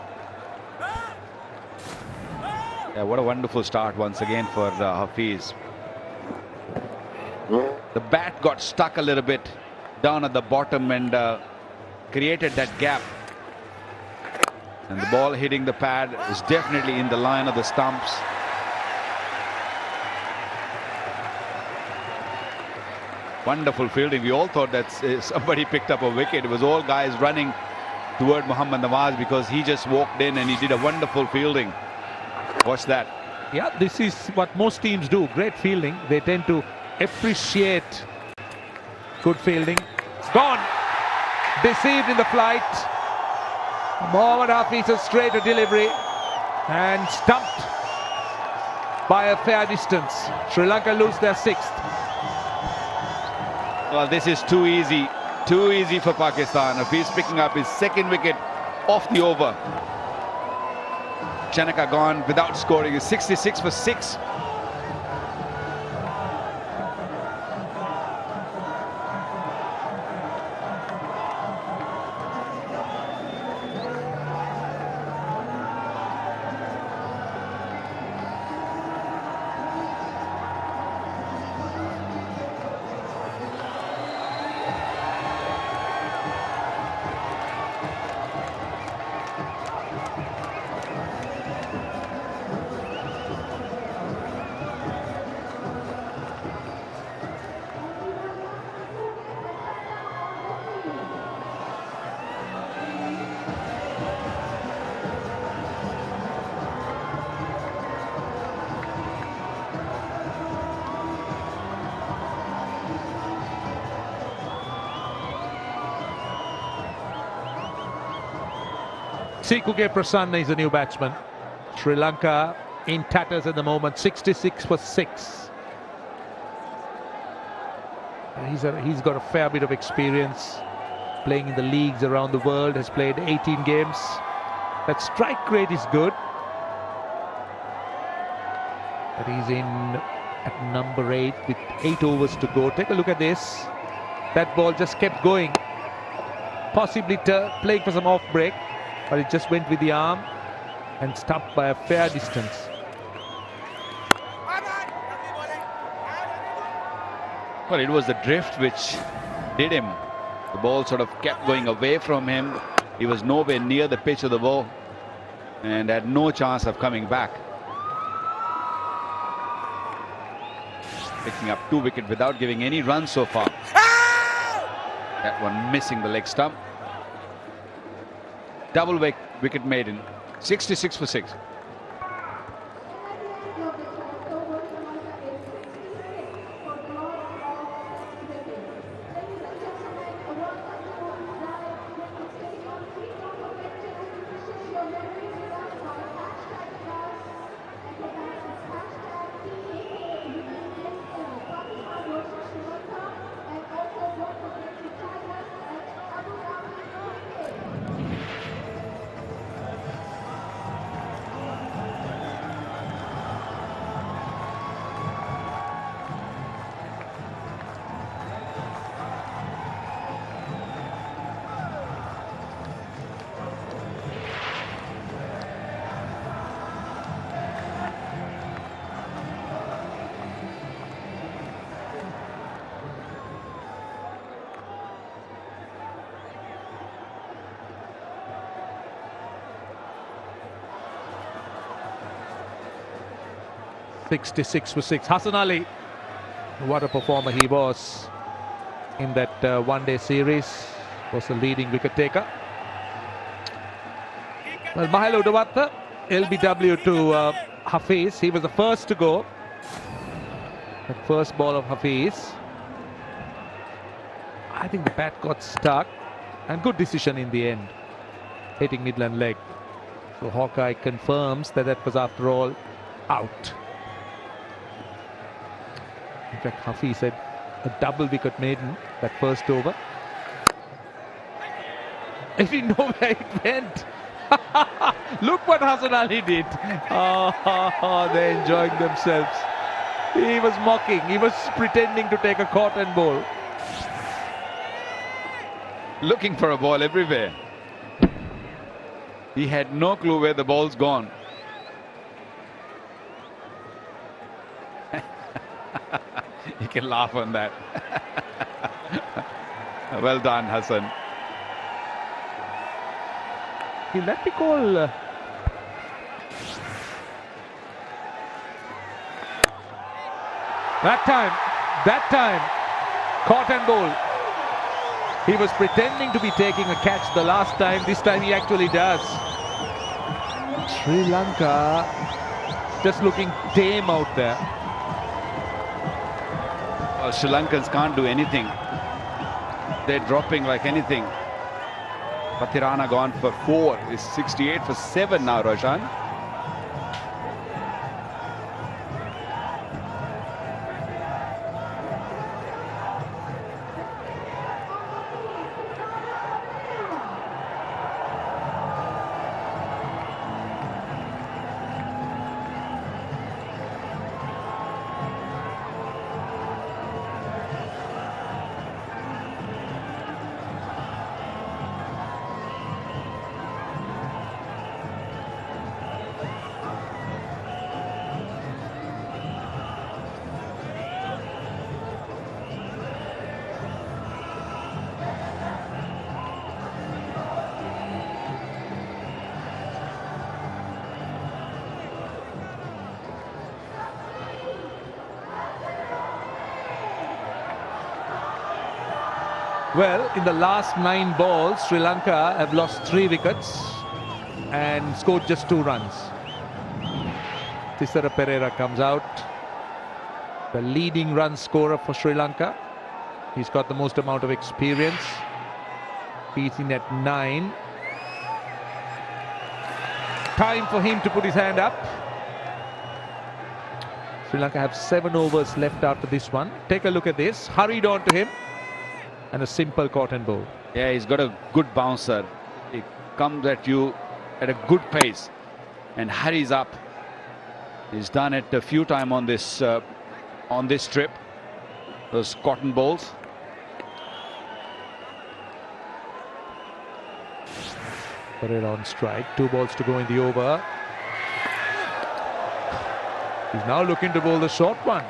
Yeah, what a wonderful start once again for Hafiz. The bat got stuck a little bit down at the bottom and created that gap. And the ball hitting the pad is definitely in the line of the stumps. Wonderful fielding. We all thought that somebody picked up a wicket. It was all guys running toward Muhammad Nawaz because he just walked in and he did a wonderful fielding. Watch that. Yeah, this is what most teams do. Great fielding. They tend to appreciate good fielding. Gone. Deceived in the flight. Mohammad Hafiz's straight delivery and stumped by a fair distance. Sri Lanka lose their 6th. Well, this is too easy. Too easy for Pakistan. Hafiz picking up his 2nd wicket off the over. Chanaka gone without scoring. Is 66 for 6. T20I Prasanna is a new batsman. Sri Lanka in tatters at the moment, 66 for 6. He's got a fair bit of experience playing in the leagues around the world, has played 18 games. That strike rate is good. But he's in at number 8 with 8 overs to go. Take a look at this. That ball just kept going. Possibly playing for some off break. But it just went with the arm and stopped by a fair distance. Well, it was the drift which did him. The ball sort of kept going away from him. He was nowhere near the pitch of the ball and had no chance of coming back. Picking up 2 wickets without giving any runs so far. That one missing the leg stump. Double wicket maiden. 66 for 6. 66 for 6. Hassan Ali, what a performer he was in that one-day series, was the leading wicket taker. Well, Mahalo Dawatta, LBW to Hafiz. He was the first to go. The first ball of Hafiz. I think the bat got stuck, and good decision in the end, hitting midland leg. So Hawkeye confirms that that was after all out. In fact, Hafiz said a double wicket maiden that first over. He didn't know where it went. Look what Hassan Ali did. Oh, they're enjoying themselves. He was mocking. He was pretending to take a cotton ball. Looking for a ball everywhere. He had no clue where the ball's gone. You can laugh on that. Well done, Hassan. Will that be called? That time, cotton ball. He was pretending to be taking a catch the last time. This time he actually does. Sri Lanka just looking tame out there. Well, Sri Lankans can't do anything. They're dropping like anything. Pathirana gone for 4. It's 68 for 7 now, Roshan. Well, in the last 9 balls, Sri Lanka have lost 3 wickets and scored just 2 runs. Thisara Pereira comes out, the leading run scorer for Sri Lanka. He's got the most amount of experience. He's in at 9. Time for him to put his hand up. Sri Lanka have 7 overs left after this one. Take a look at this. Hurried on to him. And a simple cotton ball. Yeah, he's got a good bouncer. He comes at you at a good pace and hurries up. He's done it a few times on this trip. Those cotton balls. Pereira on strike. 2 balls to go in the over. He's now looking to bowl the short one.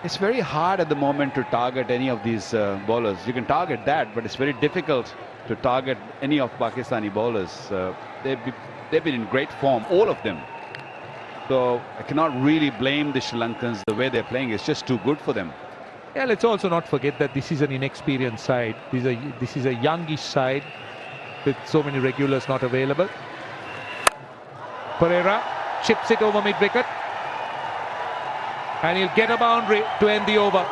It's very hard at the moment to target any of these bowlers. You can target that, but it's very difficult to target any of Pakistani bowlers. They've been in great form, all of them. So I cannot really blame the Sri Lankans. The way they're playing is just too good for them. Yeah, let's also not forget that this is an inexperienced side. This is a youngish side with so many regulars not available. Pereira chips it over mid-wicket. And he'll get a boundary to end the over.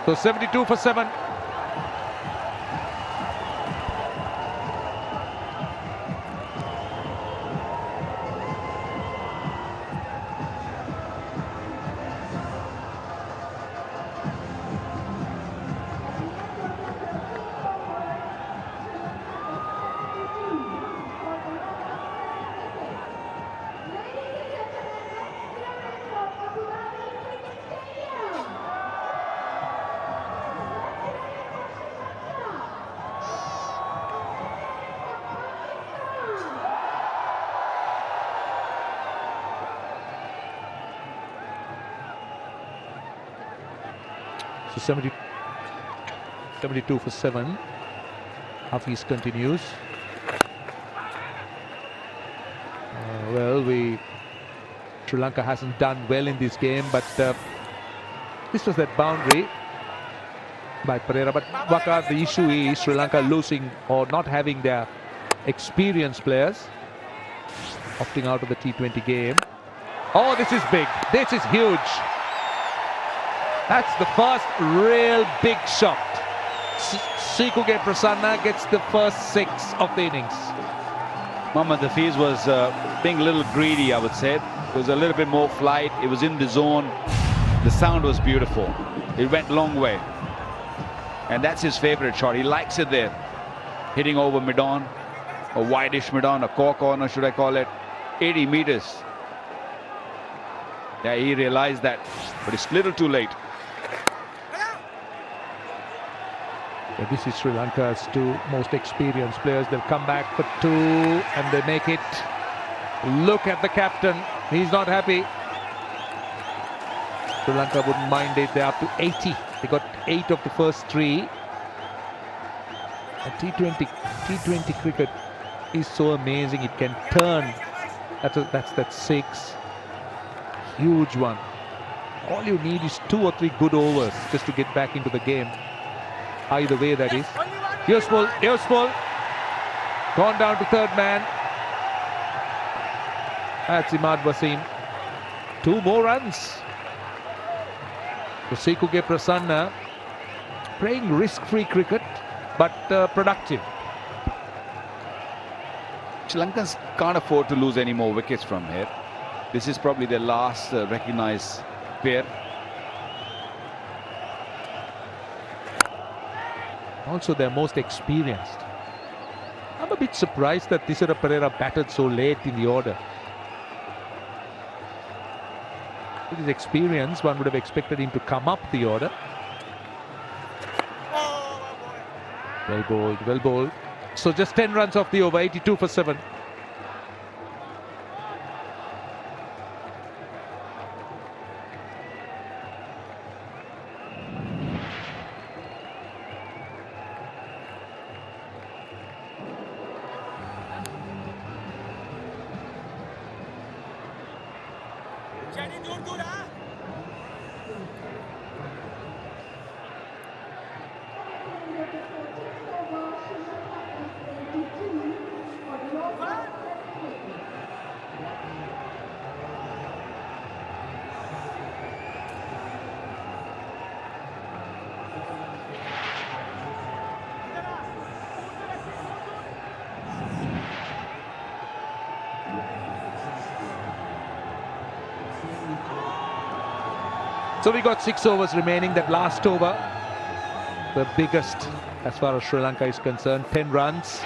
So 72 for 7. So 72 for 7. Hafiz continues. Sri Lanka hasn't done well in this game, but this was that boundary by Pereira. But Waka, the issue is Sri Lanka losing or not having their experienced players, opting out of the T20 game. Oh, this is big. This is huge. That's the first real big shot. Sikuge Prasanna gets the first 6 of the innings. Mohammad Hafiz was being a little greedy, I would say. It was a little bit more flight. It was in the zone. The sound was beautiful. It went long way. And that's his favorite shot. He likes it there. Hitting over mid-on, a wide-ish mid-on, a core corner, should I call it. 80 meters. Yeah, he realized that, but it's a little too late. Yeah, this is Sri Lanka's two most experienced players. They'll come back for two and they make it. Look at the captain. He's not happy. Sri Lanka wouldn't mind it. They're up to 80. They got 8 of the first 3. And T20 cricket is so amazing. It can turn. That's 6. Huge one. All you need is 2 or 3 good overs just to get back into the game. Either way, that is. Here's ball. Gone down to third man. That's Imad Wasim. 2 more runs. Sikuge Prasanna playing risk-free cricket, but productive. Sri Lankans can't afford to lose any more wickets from here. This is probably their last recognized pair. Also, they're most experienced. I'm a bit surprised that Thisara Pereira batted so late in the order. With his experience, one would have expected him to come up the order. Well bowled. So just 10 runs off the over, 82 for 7. So we got 6 overs remaining. That last over, the biggest as far as Sri Lanka is concerned. 10 runs.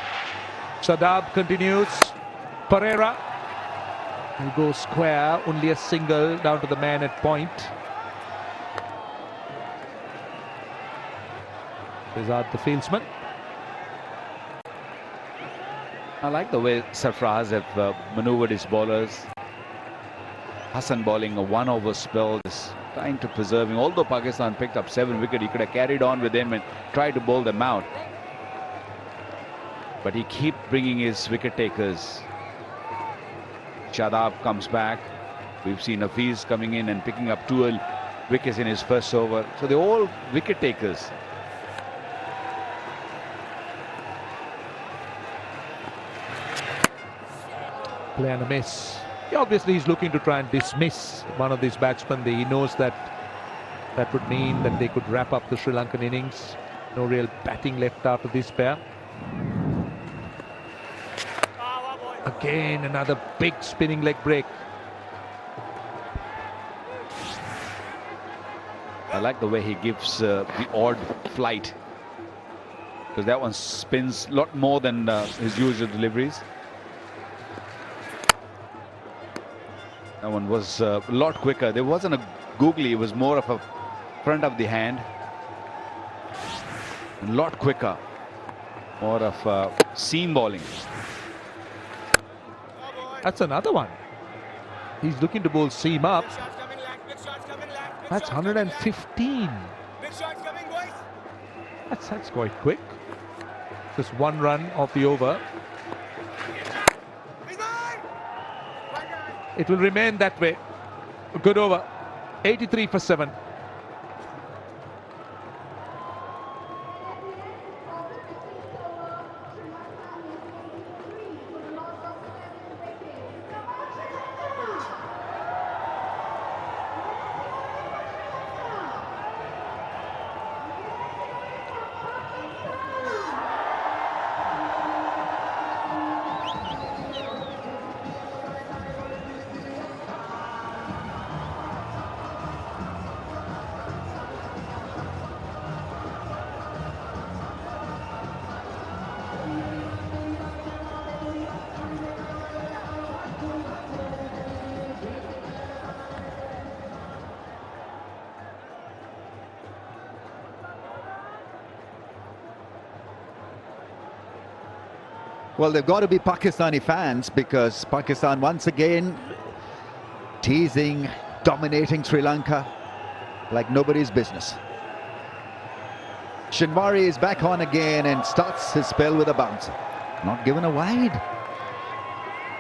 Shadab continues. Pereira will go square. Only a single down to the man at point. Rizad the fieldsman. I like the way Sarfraz have maneuvered his bowlers. Hassan bowling a 1-over spell, just trying to preserve him. Although Pakistan picked up 7 wickets, he could have carried on with him and tried to bowl them out. But he keeps bringing his wicket takers. Shadab comes back. We've seen Hafiz coming in and picking up 2 wickets in his first over. So they're all wicket takers. Play and a miss. Obviously, he's looking to try and dismiss one of these batsmen. He knows that that would mean that they could wrap up the Sri Lankan innings. No real batting left after this pair. Again, another big spinning leg break. I like the way he gives the odd flight, because that one spins a lot more than his usual deliveries. That one was a lot quicker. There wasn't a googly, it was more of a front of the hand. A lot quicker. More of seam bowling. That's another one. He's looking to bowl seam up. That's 115. That's quite quick. Just 1 run off the over. It will remain that way. A good over. 83 for 7. Well, they've got to be Pakistani fans, because Pakistan once again teasing, dominating Sri Lanka like nobody's business. Shinwari is back on again and starts his spell with a bouncer. Not given a wide.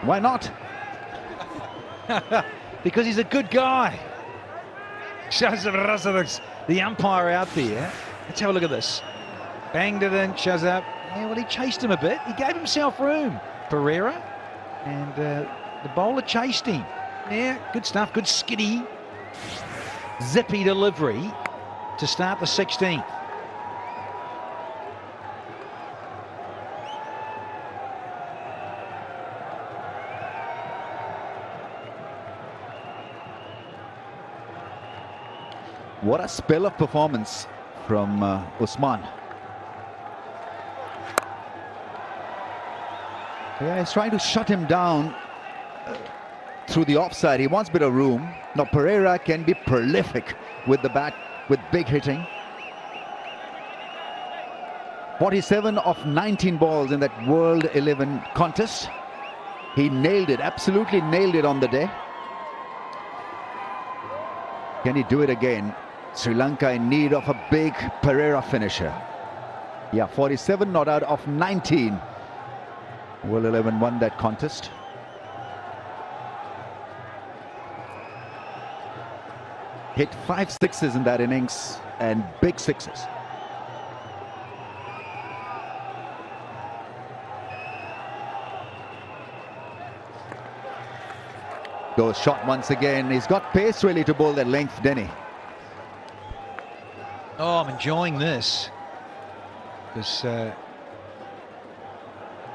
Why not? Because he's a good guy. Shazab, the umpire out there. Let's have a look at this. Banged it in, Shazab. Yeah, well, he chased him a bit. He gave himself room, Pereira. And the bowler chased him. Yeah, good stuff, good skiddy, zippy delivery to start the 16th. What a spell of performance from Usman. Yeah, he's trying to shut him down through the offside. He wants a bit of room. Now Pereira can be prolific with the bat, with big hitting. 47 of 19 balls in that World 11 contest. He nailed it, absolutely nailed it on the day. Can he do it again? Sri Lanka in need of a big Pereira finisher. Yeah, 47 not out of 19. World 11 won that contest. Hit 5 sixes in that innings, and big sixes. Goes shot once again. He's got pace really to bowl that length, Denny. Oh, I'm enjoying this. Because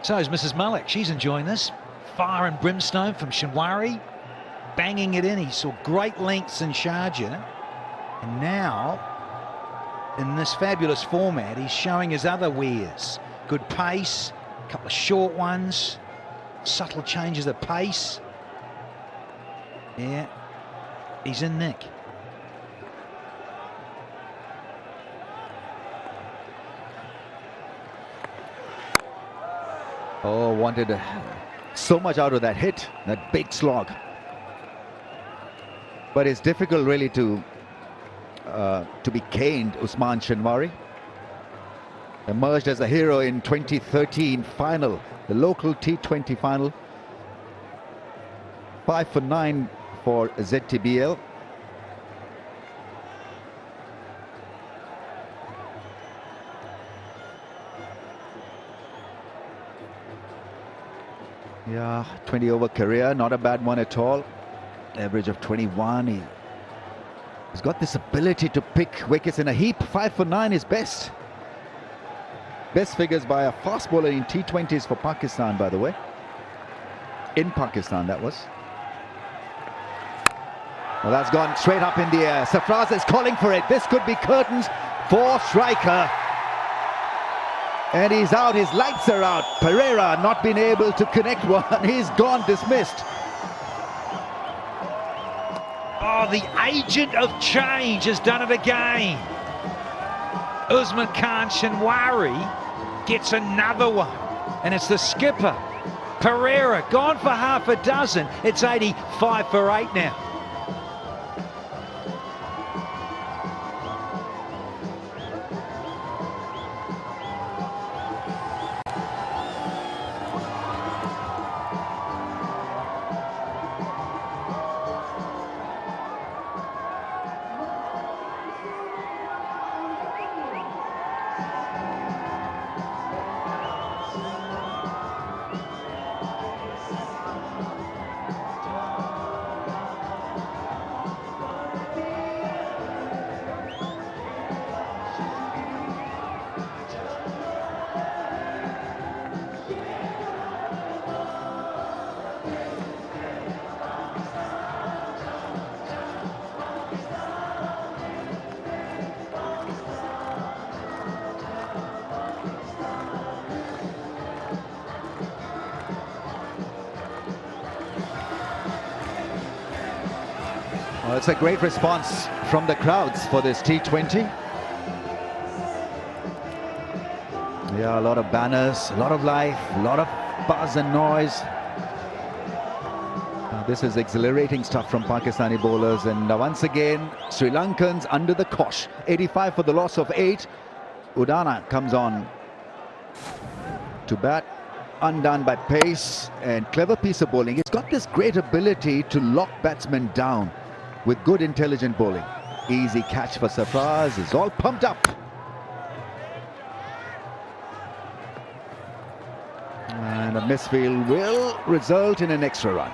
so is Mrs. Malik. She's enjoying this. Fire and brimstone from Shinwari. Banging it in. He saw great lengths in Sharjah. And now, in this fabulous format, he's showing his other wares. Good pace, a couple of short ones, subtle changes of pace. Yeah, he's in nick. Oh, wanted so much out of that hit, that big slog. But it's difficult really to be caned, Usman Shinwari. Emerged as a hero in 2013 final, the local T20 final. 5 for 9 for ZTBL. Yeah, 20 over career, not a bad one at all. Average of 21. He's got this ability to pick wickets in a heap. 5 for 9 is best. Best figures by a fast bowler in T20s for Pakistan, by the way. In Pakistan, that was. Well, that's gone straight up in the air. Sarfraz is calling for it. This could be curtains for striker. And he's out, his lights are out. Pereira not been able to connect one. He's gone, dismissed. Oh, the agent of change has done it again. Usman Khan Shinwari gets another one. And it's the skipper, Pereira, gone for half a dozen. It's 85 for 8 now. Well, it's a great response from the crowds for this T20. Yeah, a lot of banners, a lot of life, a lot of buzz and noise. This is exhilarating stuff from Pakistani bowlers, and once again Sri Lankans under the cosh. 85 for the loss of 8. Udana comes on to bat, undone by pace and clever piece of bowling. He's got this great ability to lock batsmen down with good intelligent bowling. Easy catch for Sarfraz, is all pumped up. And a misfield will result in an extra run.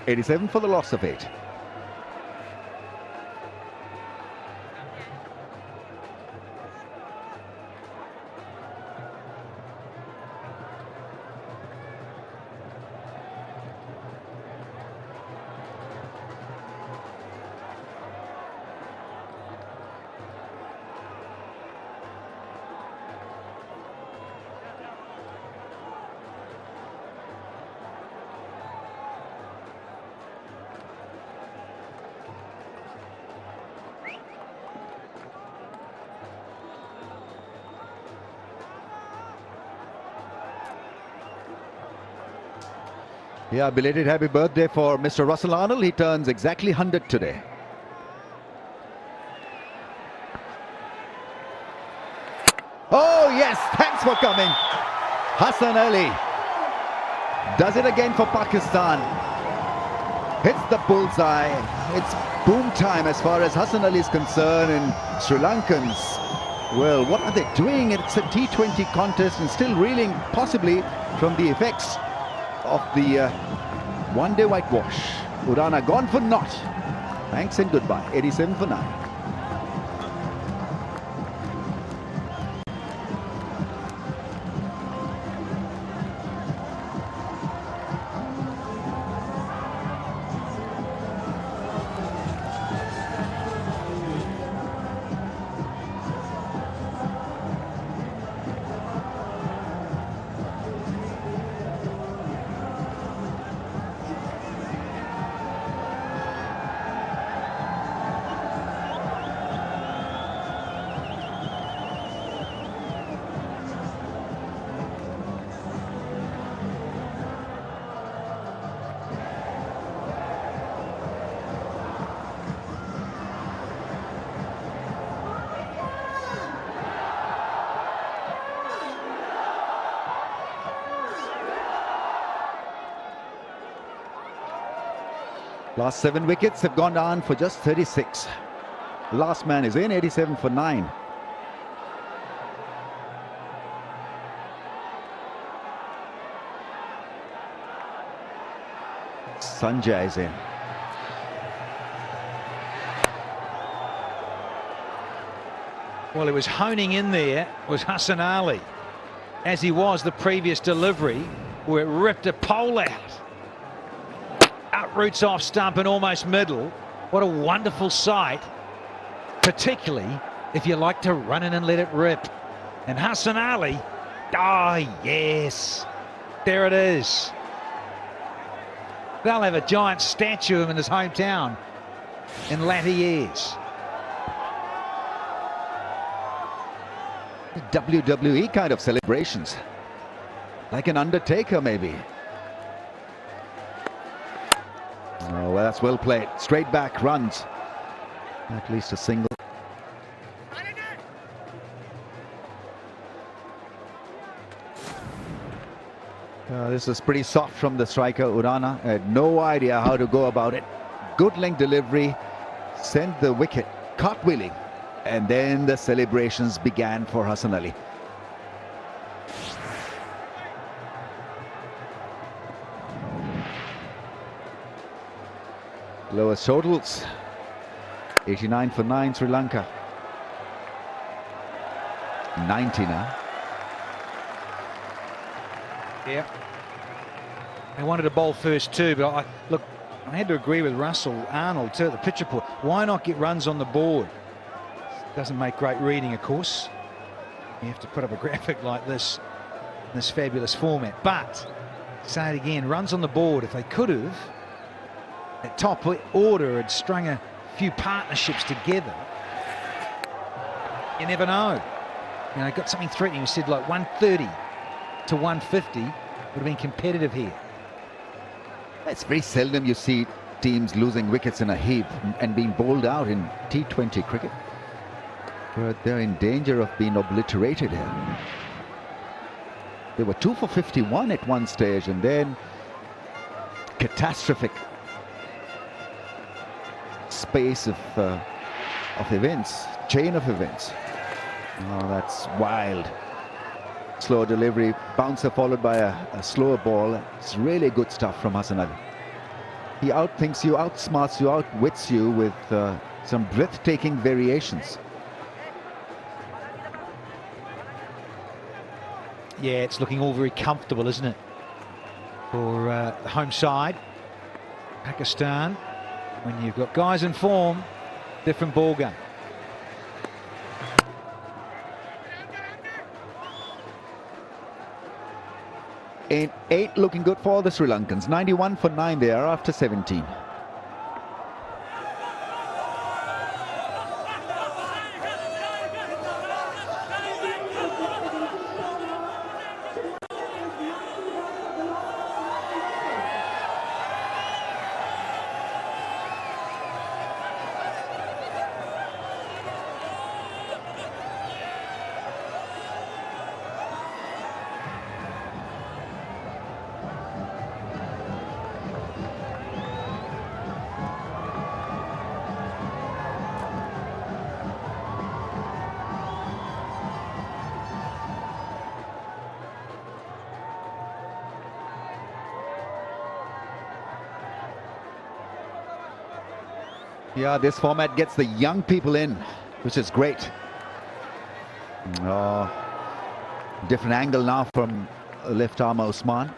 '87 for the loss of 8. Yeah, belated happy birthday for Mr. Russell Arnold. He turns exactly 100 today. Oh yes, thanks for coming. Hassan Ali does it again for Pakistan. Hits the bullseye. It's boom time as far as Hassan Ali is concerned, and Sri Lankans, well, what are they doing? It's a T20 contest and still reeling possibly from the effects of the one-day whitewash. Udana gone for naught. Thanks and goodbye. 87 for 9. Last 7 wickets have gone down for just 36. Last man is in, 87 for 9. Sanjay is in. Well, it was honing in there, was Hassan Ali, as he was the previous delivery, where it ripped a pole out. Roots off stump and almost middle. What a wonderful sight, particularly if you like to run in and let it rip. And Hassan Ali, yes, there it is. They'll have a giant statue of him in his hometown in latter years. WWE kind of celebrations, like an Undertaker maybe. Oh, well, that's well played. Straight back runs. At least a single. This is pretty soft from the striker, Udana. Had no idea how to go about it. Good length delivery. Sent the wicket cartwheeling. And then the celebrations began for Hassan Ali. Lowest totals, 89 for 9, Sri Lanka. 90 now. Yeah. They wanted to bowl first too, but I had to agree with Russell Arnold too at the pitch report. Why not get runs on the board? Doesn't make great reading, of course. You have to put up a graphic like this in this fabulous format. But, say it again, runs on the board, if they could have, at top order had strung a few partnerships together. You never know. You know, got something threatening. We said like 130 to 150 would have been competitive here. It's very seldom you see teams losing wickets in a heap and being bowled out in T20 cricket. But they're in danger of being obliterated here. They were 2 for 51 at one stage, and then catastrophic space of events, chain of events. Oh, that's wild. Slow delivery, bouncer followed by a slower ball. It's really good stuff from Hassan Ali. He outthinks you, outsmarts you, outwits you with some breathtaking variations. Yeah, it's looking all very comfortable, isn't it, for the home side, Pakistan. When you've got guys in form, different ball game. And 8 looking good for the Sri Lankans. 91 for 9 there after 17. Yeah, this format gets the young people in, which is great. Oh, different angle now from left arm Osman.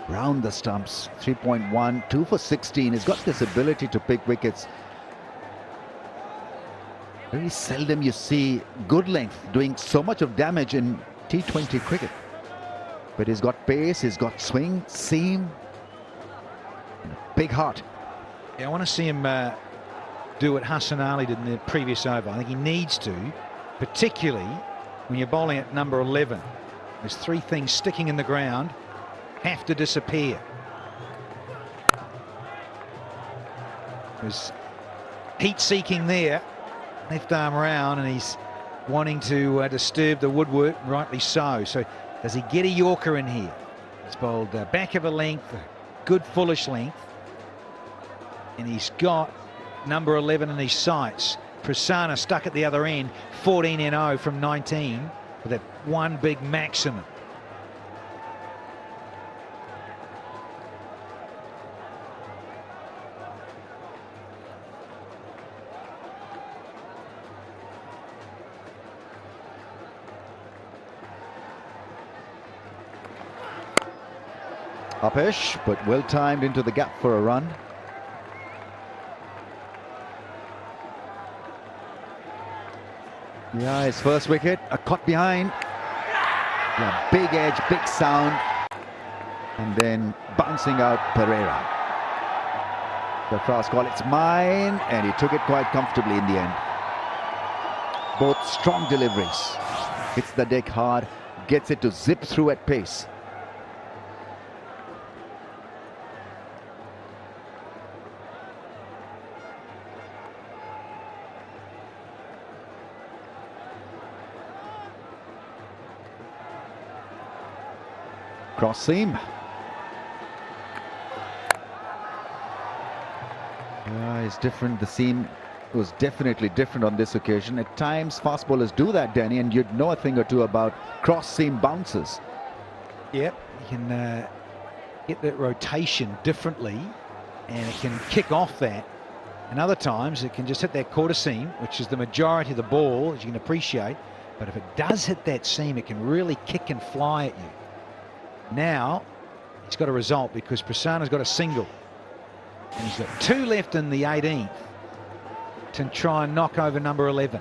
Round the stumps, 3.1, 2 for 16. He's got this ability to pick wickets. Very seldom you see good length doing so much of damage in T20 cricket. But he's got pace, he's got swing, seam, and a big heart. Yeah, I want to see him do what Hassan Ali did in the previous over. I think he needs to, particularly when you're bowling at number 11. There's 3 things sticking in the ground, have to disappear. There's heat seeking there, left arm round, and he's wanting to disturb the woodwork, rightly so. So does he get a Yorker in here? He's bowled back of a length, a good fullish length, and he's got number 11 in his sights. Prasanna stuck at the other end, 14 and 0 from 19 with that one big maximum. Uppish, but well timed into the gap for a run. Yeah, his first wicket, a caught behind. Yeah, big edge, big sound. And then bouncing out Pereira. The cross call, it's mine, and he took it quite comfortably in the end. Both strong deliveries. Hits the deck hard, gets it to zip through at pace. Cross seam. Yeah, it's different. The seam was definitely different on this occasion. At times, fast bowlers do that, Danny, and you'd know a thing or two about cross seam bounces. Yep, you can get that rotation differently, and it can kick off that. And other times, it can just hit that quarter seam, which is the majority of the ball, as you can appreciate. But if it does hit that seam, it can really kick and fly at you. Now, he's got a result because Prasanna's got a single. And he's got 2 left in the 18th to try and knock over number 11.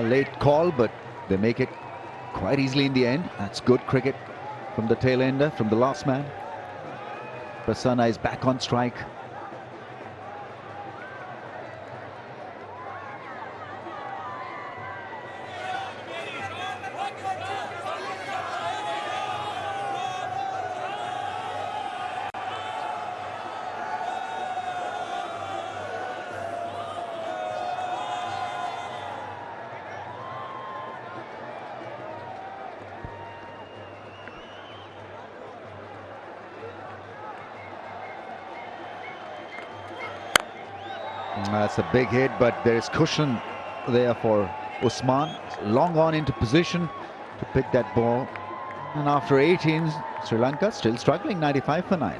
Late call, but they make it quite easily in the end. That's good cricket from the tail ender, from the last man. Prasanna is back on strike. That's a big hit, but there is cushion there for Usman. Long on into position to pick that ball. And after 18, Sri Lanka still struggling, 95 for 9.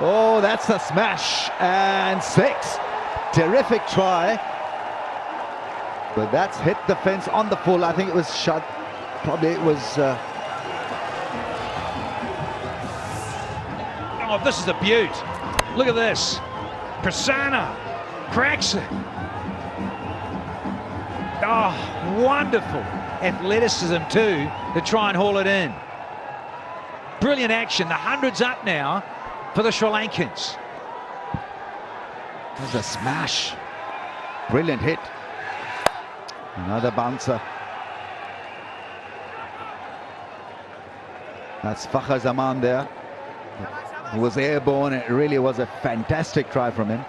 Oh, that's a smash, and 6. Terrific try. But that's hit the fence on the full. I think it was shot. Probably it was... Oh, this is a beaut. Look at this. Prasanna cracks it. Oh, wonderful athleticism too to try and haul it in. Brilliant action. The 100's up now for the Sri Lankans. There's a smash. Brilliant hit. Another bouncer. That's Fakhar Zaman there, who was airborne. It really was a fantastic try from him.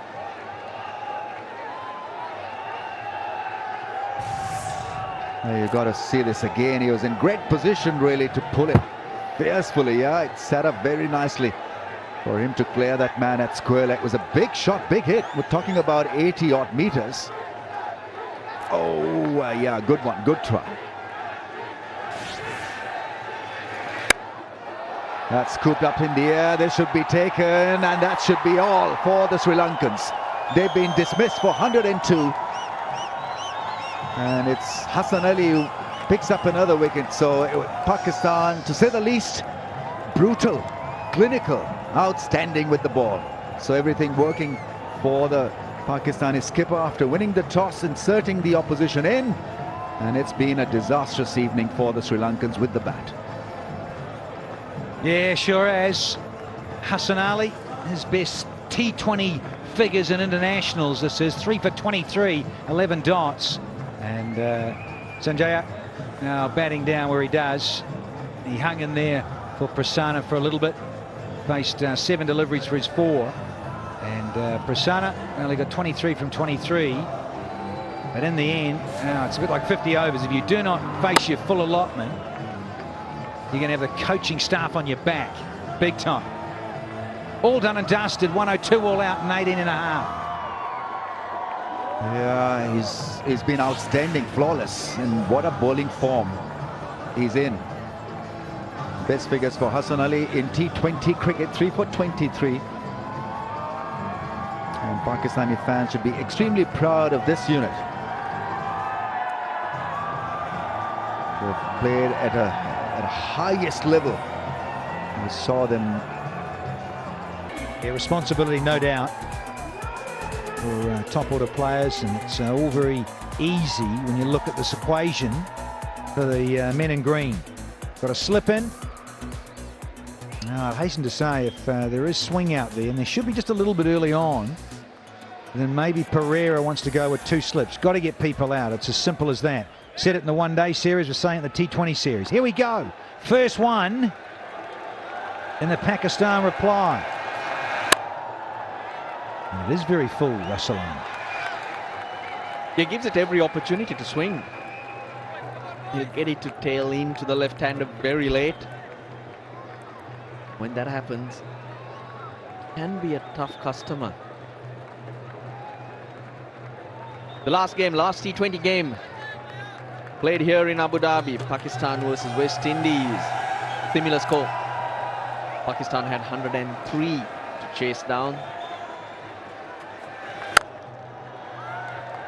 You've got to see this again. He was in great position really to pull it fiercely. Yeah, it set up very nicely for him to clear that man at square leg. It was a big shot, big hit. We're talking about 80 odd meters. Oh, yeah, good one, good try. That's scooped up in the air. This should be taken, and that should be all for the Sri Lankans. They've been dismissed for 102. And it's Hassan Ali who picks up another wicket. So Pakistan, to say the least, brutal, clinical, outstanding with the ball. So everything working for the Pakistani skipper after winning the toss, inserting the opposition in. And it's been a disastrous evening for the Sri Lankans with the bat. Yeah, sure has. Hassan Ali, his best T20 figures in internationals. This is 3 for 23, 11 dots. And Sanjaya now batting down where he does. He hung in there for Prasanna for a little bit. Faced 7 deliveries for his 4. And Prasanna only got 23 from 23. But in the end, it's a bit like 50 overs. If you do not face your full allotment, you're going to have the coaching staff on your back, big time. All done and dusted, 102 all out in 18 and a half. Yeah, he's been outstanding, flawless, and what a bowling form he's in. Best figures for Hassan Ali in T20 cricket, 3 for 23. And Pakistani fans should be extremely proud of this unit. They've played at a highest level. We saw them. Yeah, responsibility, no doubt, for top order players, and it's all very easy when you look at this equation for the men in green. Got a slip in. Now, I'd hasten to say, if there is swing out there, and there should be just a little bit early on, then maybe Pereira wants to go with 2 slips. Got to get people out. It's as simple as that. Said it in the one-day series, we're saying it in the T20 series. Here we go. First one in the Pakistan reply. And it is very full, Arslan. He gives it every opportunity to swing. He'll get it to tail in to the left-hander very late. When that happens, can be a tough customer. The last game, last T20 game, played here in Abu Dhabi, Pakistan versus West Indies. Similar score. Pakistan had 103 to chase down.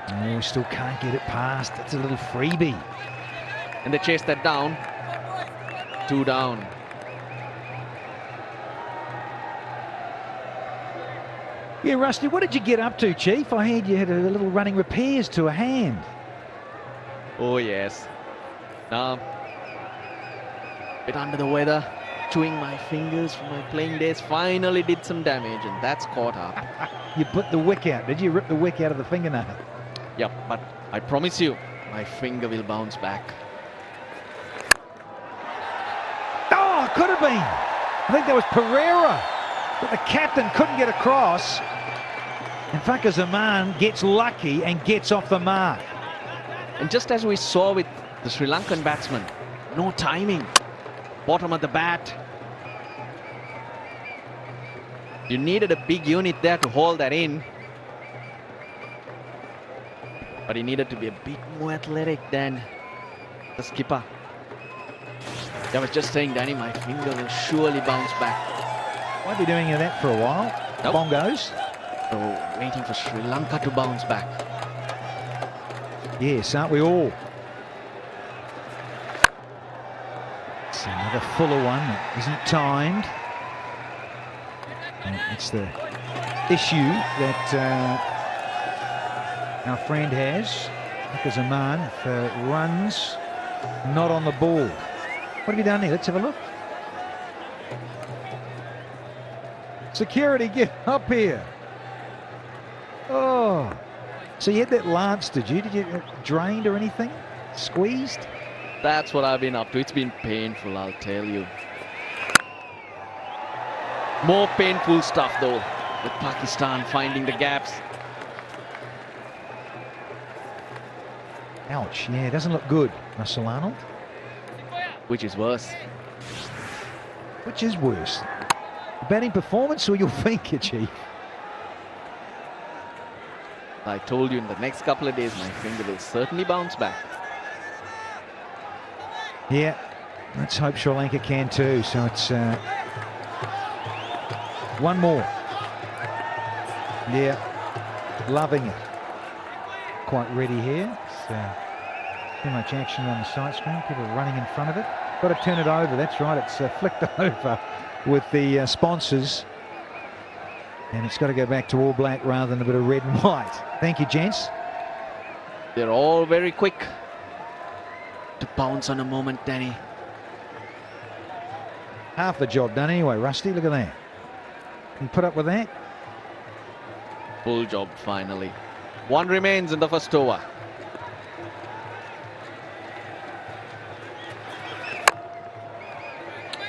Oh, still can't get it past. That's a little freebie. And they chased that down. 2 down. Yeah, Rusty, what did you get up to, Chief? I heard you had a little running repairs to a hand. Oh, yes. Now, bit under the weather, chewing my fingers from my playing days. Finally did some damage, and that's caught up. You put the wick out. Did you rip the wick out of the fingernail? Yep, but I promise you, my finger will bounce back. Oh, could have been. I think that was Pereira. But the captain couldn't get across. And Fakhar Zaman gets lucky and gets off the mark. And just as we saw with the Sri Lankan batsman, no timing. Bottom of the bat. You needed a big unit there to hold that in. But he needed to be a bit more athletic than the skipper. I was just saying, Danny, my finger will surely bounce back. Won't be doing that for a while. Nope. Bongos. So waiting for Sri Lanka to bounce back. Yes, aren't we all? It's another fuller one that isn't timed. And it's the issue that our friend has. Fakhar Zaman, if runs not on the board. What have you done here? Let's have a look. Security, get up here. Oh. So you had that lance, did you? Did you drained or anything? Squeezed? That's what I've been up to. It's been painful, I'll tell you. More painful stuff, though, with Pakistan finding the gaps. Ouch, yeah, it doesn't look good, Russell Arnold. Which is worse? Which is worse? The batting performance or your finger, Chief? I told you, in the next couple of days, my finger will certainly bounce back. Yeah, let's hope Sri Lanka can too. So it's one more. Yeah, loving it. Quite ready here. Too much action on the side screen. People running in front of it. Got to turn it over. That's right. It's flicked over with the sponsors. And it's got to go back to all black rather than a bit of red and white. Thank you, gents. They're all very quick to pounce on a moment, Danny. Half the job done anyway, Rusty. Look at that. Can you put up with that? Full job, finally. One remains in the first over.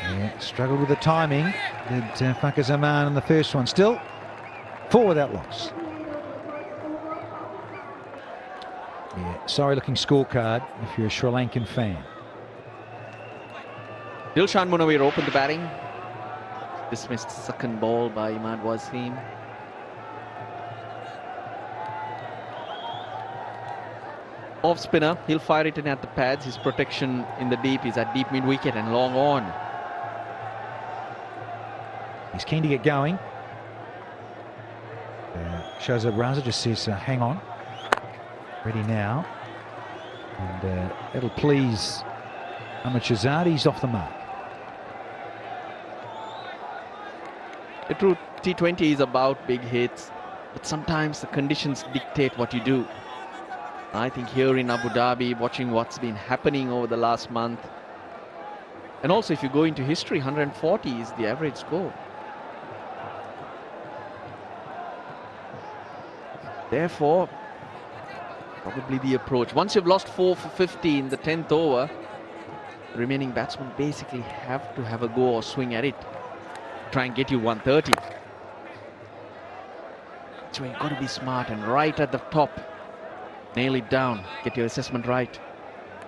Yeah, struggled with the timing. Did Fakhar Zaman in the first one. Still 4 without loss. Yeah, sorry looking scorecard if you're a Sri Lankan fan. Dilshan Munawir opened the batting. Dismissed second ball by Imad Wasim. Off spinner, he'll fire it in at the pads. His protection in the deep is at deep mid wicket and long on. He's keen to get going. Shazad Raza just says, hang on. Ready now. And it'll please Ahmed Shahzad. He's off the mark. The true T20 is about big hits, but sometimes the conditions dictate what you do. I think here in Abu Dhabi, watching what's been happening over the last month, and also if you go into history, 140 is the average score. Therefore, probably the approach. Once you've lost 4 for 50 in the 10th over, the remaining batsmen basically have to have a go or swing at it. Try and get you 130. So you've got to be smart and right at the top. Nail it down. Get your assessment right.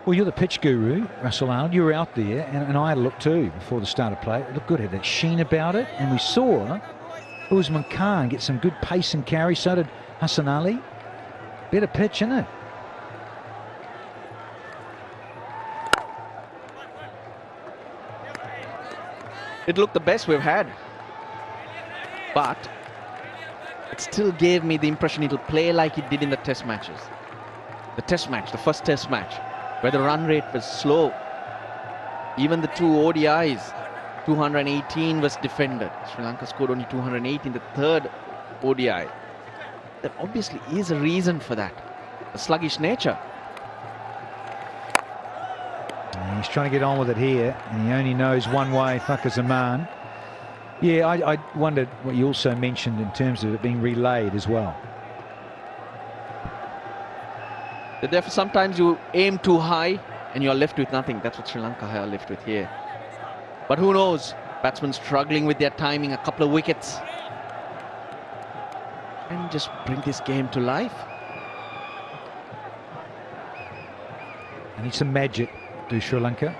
Well, you're the pitch guru, Russell Arnold. You were out there, and I had a look too before the start of play. It looked good, had that sheen about it. And we saw Usman Khan get some good pace and carry. So did Hassan Ali. Better pitch, isn't it? It looked the best we've had. But it still gave me the impression it'll play like it did in the test matches. The test match, the first test match, where the run rate was slow. Even the 2 ODIs, 218 was defended. Sri Lanka scored only 208 in the third ODI. There obviously is a reason for that. The sluggish nature. And he's trying to get on with it here, and he only knows one way, Fakhar Zaman. Yeah, I wondered what you also mentioned in terms of it being relayed as well. Therefore, sometimes you aim too high and you're left with nothing. That's what Sri Lanka are left with here. But who knows? Batsmen struggling with their timing, a couple of wickets. And just bring this game to life. I need some magic, do Sri Lanka.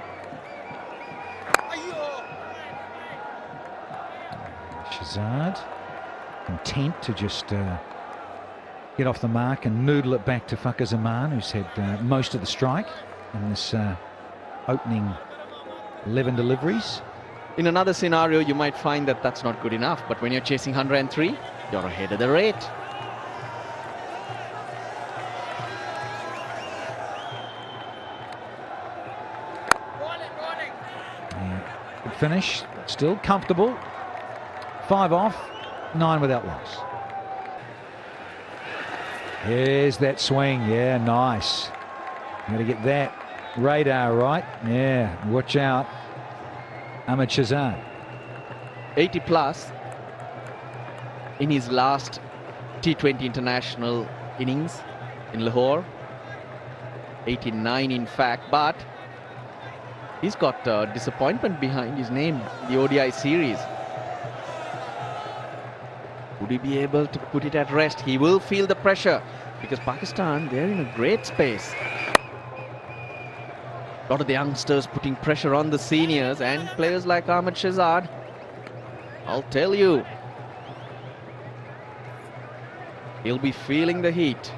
Shazad, content to just get off the mark and noodle it back to Fakhar Zaman, who's had most of the strike in this opening 11 deliveries. In another scenario, you might find that that's not good enough, but when you're chasing 103, you're ahead of the rate. Yeah, good finish, still comfortable. 5 off, 9 without loss. Here's that swing. Yeah, nice. Got to get that radar right. Yeah, watch out. Ahmed Shahzad. 80 plus in his last T20 international innings in Lahore. 89 in fact, but he's got disappointment behind his name, the ODI series. Would he be able to put it at rest? He will feel the pressure because Pakistan, they're in a great space. A lot of the youngsters putting pressure on the seniors and players like Ahmed Shahzad. I'll tell you, he'll be feeling the heat.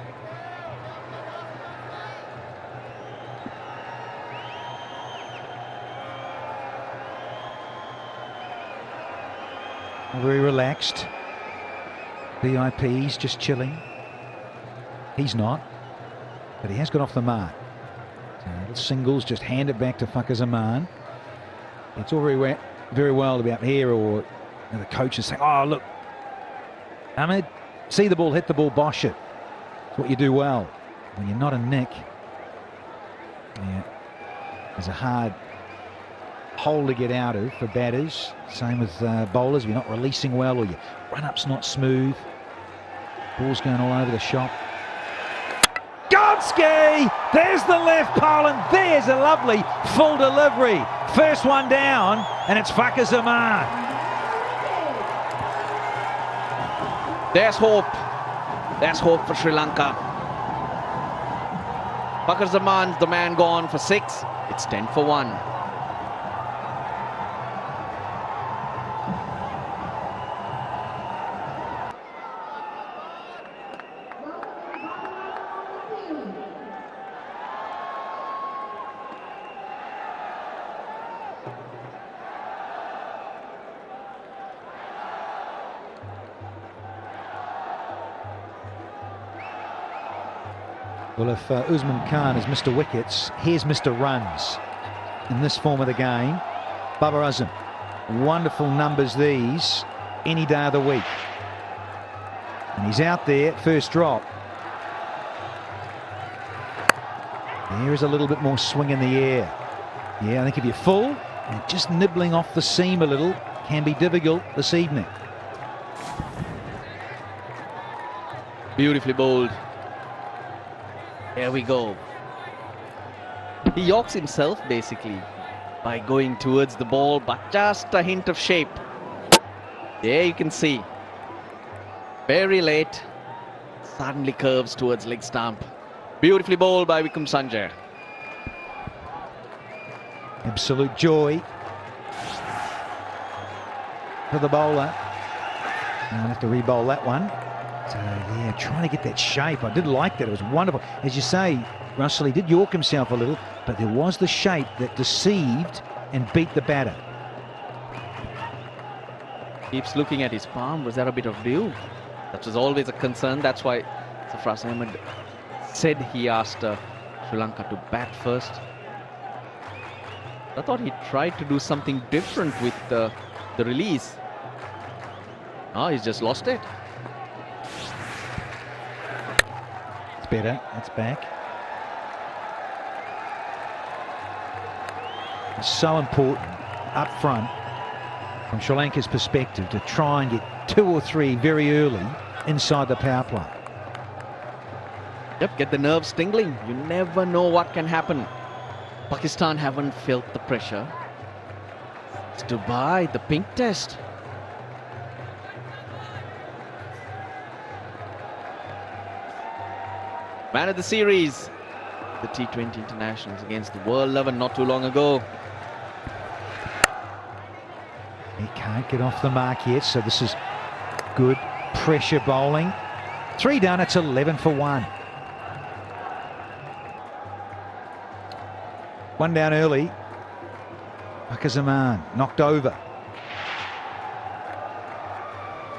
Very relaxed. VIP's just chilling. He's not, but he has got off the mark. So little singles, just hand it back to Fakhar Zaman. It's all very well to be up here, or the coach is saying, oh, look, Ahmed, see the ball, hit the ball, bosh it. It's what you do well. When you're not a nick, yeah, there's a hard hole to get out of for batters. Same with bowlers. If you're not releasing well, or your run-up's not smooth, ball's going all over the shop. Gonski! There's the left pole, and there's a lovely full delivery. First one down, and it's Fakhar Zaman. There's hope. There's hope for Sri Lanka. Fakhar Zaman's the man gone for 6. It's 10 for 1. Well, if Usman Khan is Mr. Wickets, here's Mr. Runs in this form of the game. Babar Azam, wonderful numbers these any day of the week. And he's out there, first drop. There is a little bit more swing in the air. Yeah, I think if you're full and just nibbling off the seam a little can be difficult this evening. Beautifully bowled. Here we go. He yorks himself basically by going towards the ball, but just a hint of shape. There you can see. Very late. Suddenly curves towards leg stump. Beautifully bowled by Vikum Sanjay. Absolute joy for the bowler. I'll have to re-bowl that one. So, yeah, trying to get that shape. I did like that. It was wonderful. As you say, Russell, he did york himself a little, but there was the shape that deceived and beat the batter. Keeps looking at his palm. Was that a bit of dew? That was always a concern. That's why Sarfraz Ahmed said he asked Sri Lanka to bat first. I thought he tried to do something different with the release. Oh, he's just lost it. It's better. It's back. It's so important up front from Sri Lanka's perspective to try and get 2 or 3 very early inside the power play. Yep, get the nerves tingling. You never know what can happen. Pakistan haven't felt the pressure. It's Dubai, the pink test. Man of the series, the T20 internationals against the World 11 not too long ago. He can't get off the mark yet, so this is good pressure bowling. 3 down, it's 11 for 1. 1 down early. Zaman knocked over.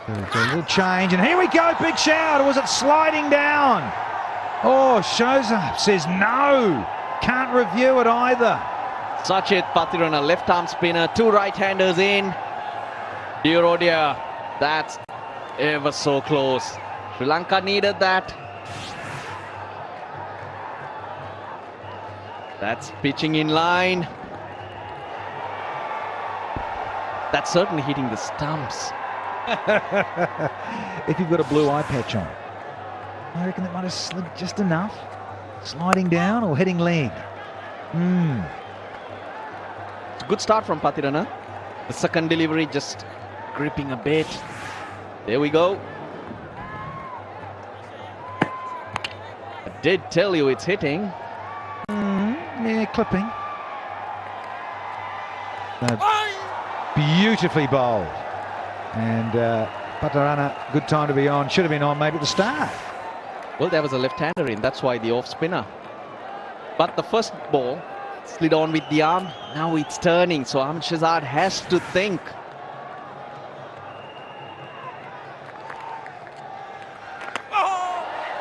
So a little change, and here we go, big shout. Or was it sliding down? Oh, shows up, says no. Can't review it either. Sachit Pathirana, left arm spinner, 2 right-handers in. Dirodia, that's ever so close. Sri Lanka needed that. That's pitching in line. That's certainly hitting the stumps. If you've got a blue eye patch on, I reckon that might have slid just enough. Sliding down or hitting leg. It's a good start from Pathirana. The second delivery just gripping a bit. There we go. I did tell you it's hitting. Yeah, clipping. Beautifully bowled. And Pathirana, good time to be on. Should have been on maybe at the start. Well, there was a left-hander in. That's why the off-spinner. But the first ball slid on with the arm. Now it's turning. So Ahmed Shahzad has to think.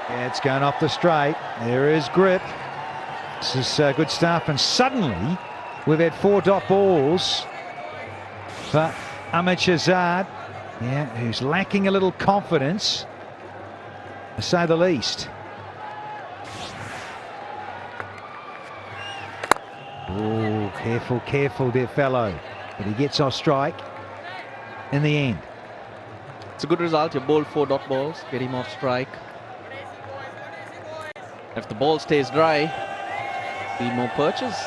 Yeah, it's going off the straight. There is grip. This is good stuff. And suddenly, we've had 4 dot balls for Ahmed Shahzad. Yeah, who's lacking a little confidence, to say the least. Oh, careful, careful, dear fellow. But he gets off strike in the end. It's a good result. You bowled 4 dot balls, get him off strike. If the ball stays dry, be more purchase.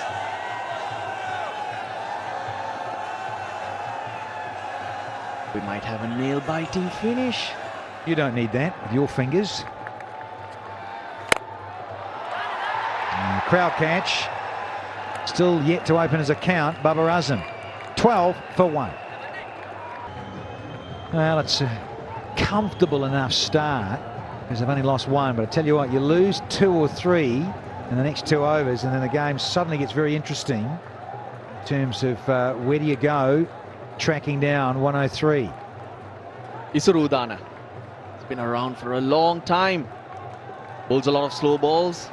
We might have a nail-biting finish. You don't need that with your fingers. Crowd catch. Still yet to open his account, Babar Azam. 12 for 1. Well, it's a comfortable enough start because they've only lost 1. But I tell you what, you lose 2 or 3 in the next 2 overs, and then the game suddenly gets very interesting in terms of where do you go tracking down 103. Isuru Udana. It's been around for a long time. Bowls a lot of slow balls.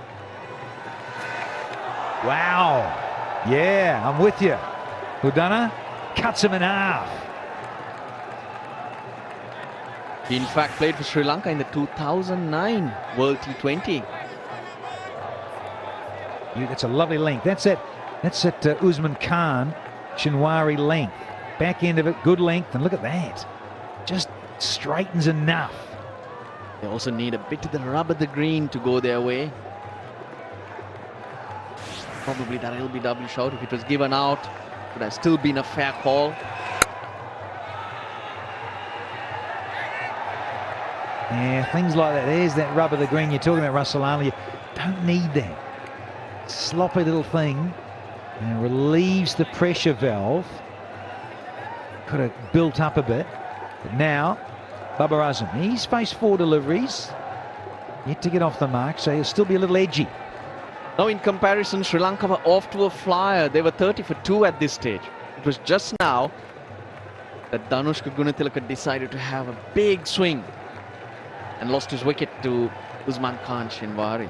Wow. Yeah, I'm with you. Udana cuts him in half. He in fact played for Sri Lanka in the 2009 World T20. That's a lovely length. That's it. That's it. Usman Khan Shinwari length. Back end of it, good length, and look at that. Just straightens enough. They also need a bit of the rub of the green to go their way. Probably that LBW shot, if it was given out, would have still been a fair call. Yeah, things like that. There's that rub of the green you're talking about, Russell Ali. You don't need that sloppy little thing and relieves the pressure valve. Could have built up a bit, but now Babar Azam, he's faced 4 deliveries, yet to get off the mark, so he'll still be a little edgy. Now in comparison, Sri Lanka were off to a flyer. They were 30 for 2 at this stage. It was just now that Dhanushka Gunatilaka decided to have a big swing and lost his wicket to Usman Khan Shinwari.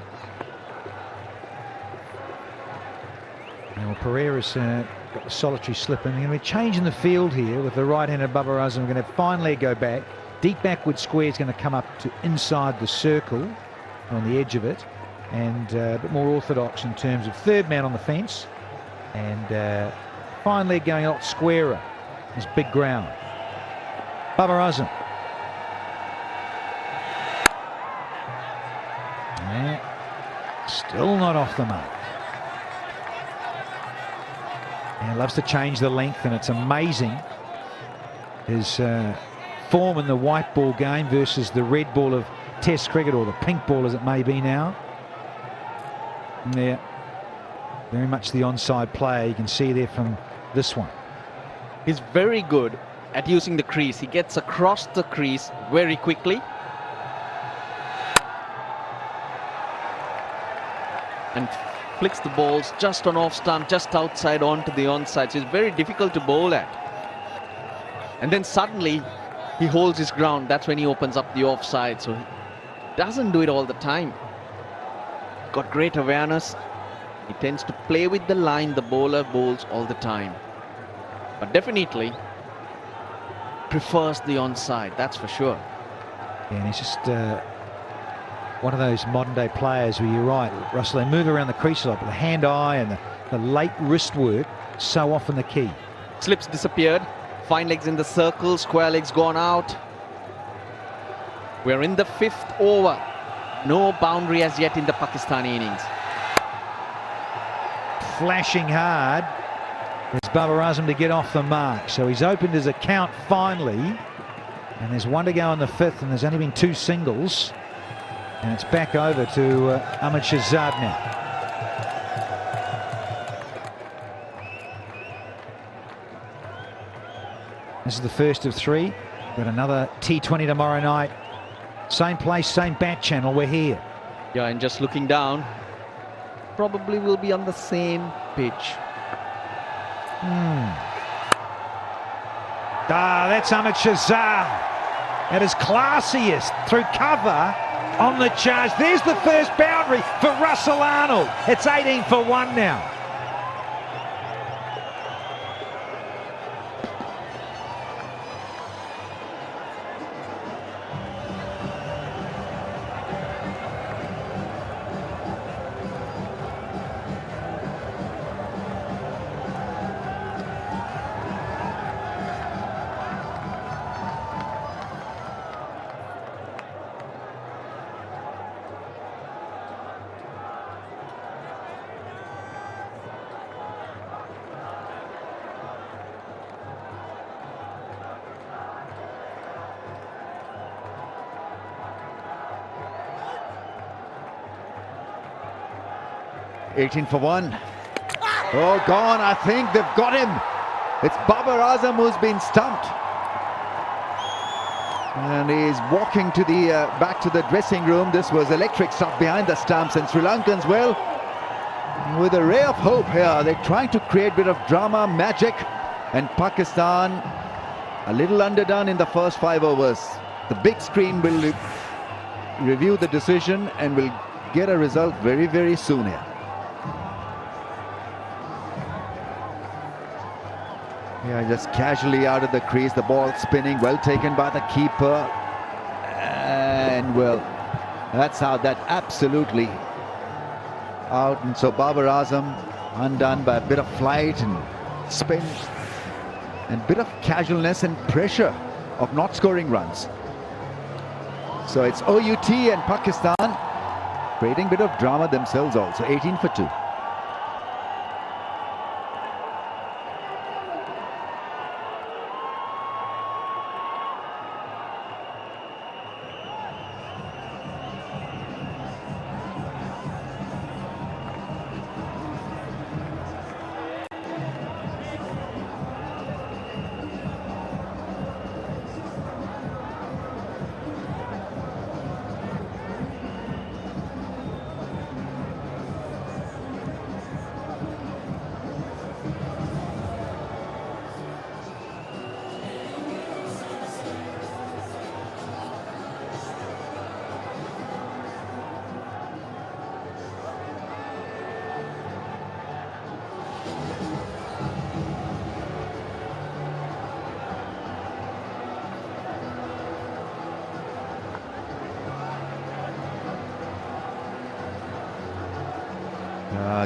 Now Pereira's got the solitary slip in. They're going to be changing the field here with the right-handed Babar Azam. Going to finally go back. Deep backward square is going to come up to inside the circle on the edge of it, and a bit more orthodox in terms of third man on the fence, and finally going a lot squarer. This big ground. Babar Azam. Yeah, still not off the mark. He loves to change the length, and it's amazing his form in the white ball game versus the red ball of Test cricket, or the pink ball as it may be now. Yeah, very much the onside player. You can see there from this one. He's very good at using the crease. He gets across the crease very quickly. And flicks the balls just on off stump, just outside onto the onside. So it's very difficult to bowl at. And then suddenly he holds his ground. That's when he opens up the offside. So he doesn't do it all the time. Got great awareness. He tends to play with the line the bowler bowls all the time. But definitely prefers the onside, that's for sure. Yeah, and he's just one of those modern day players where you're right, Russell, they move around the crease a lot, but the hand-eye and the late wrist work, so often the key. Slips disappeared, fine legs in the circle, square legs gone out. We're in the 5th over. No boundary as yet in the Pakistani innings. Flashing hard. It's Babar Azam to get off the mark. So he's opened his account finally. And there's 1 to go in the 5th, and there's only been 2 singles. And it's back over to Ahmed Shahzad now. This is the first of 3. Got another T20 tomorrow night. Same place, same bat channel. We're here. Yeah, and just looking down, probably will be on the same pitch. That's Ahmed Shahzad at his classiest through cover on the charge. There's the first boundary for Russell Arnold. It's 18 for 1 now. $18 for 1. Oh, gone. I think they've got him. It's Babar Azam who's been stumped. And he's walking to the back to the dressing room. This was electric stuff behind the stumps. And Sri Lankans, well, with a ray of hope here, they're trying to create a bit of drama, magic. And Pakistan, a little underdone in the first 5 overs. The big screen will review the decision and will get a result very, very soon here. Yeah, just casually out of the crease, the ball spinning, well taken by the keeper. And well, that's how that absolutely out. And so Babar Azam undone by a bit of flight and spin and bit of casualness and pressure of not scoring runs. So it's OUT and Pakistan creating a bit of drama themselves also. 18 for 2.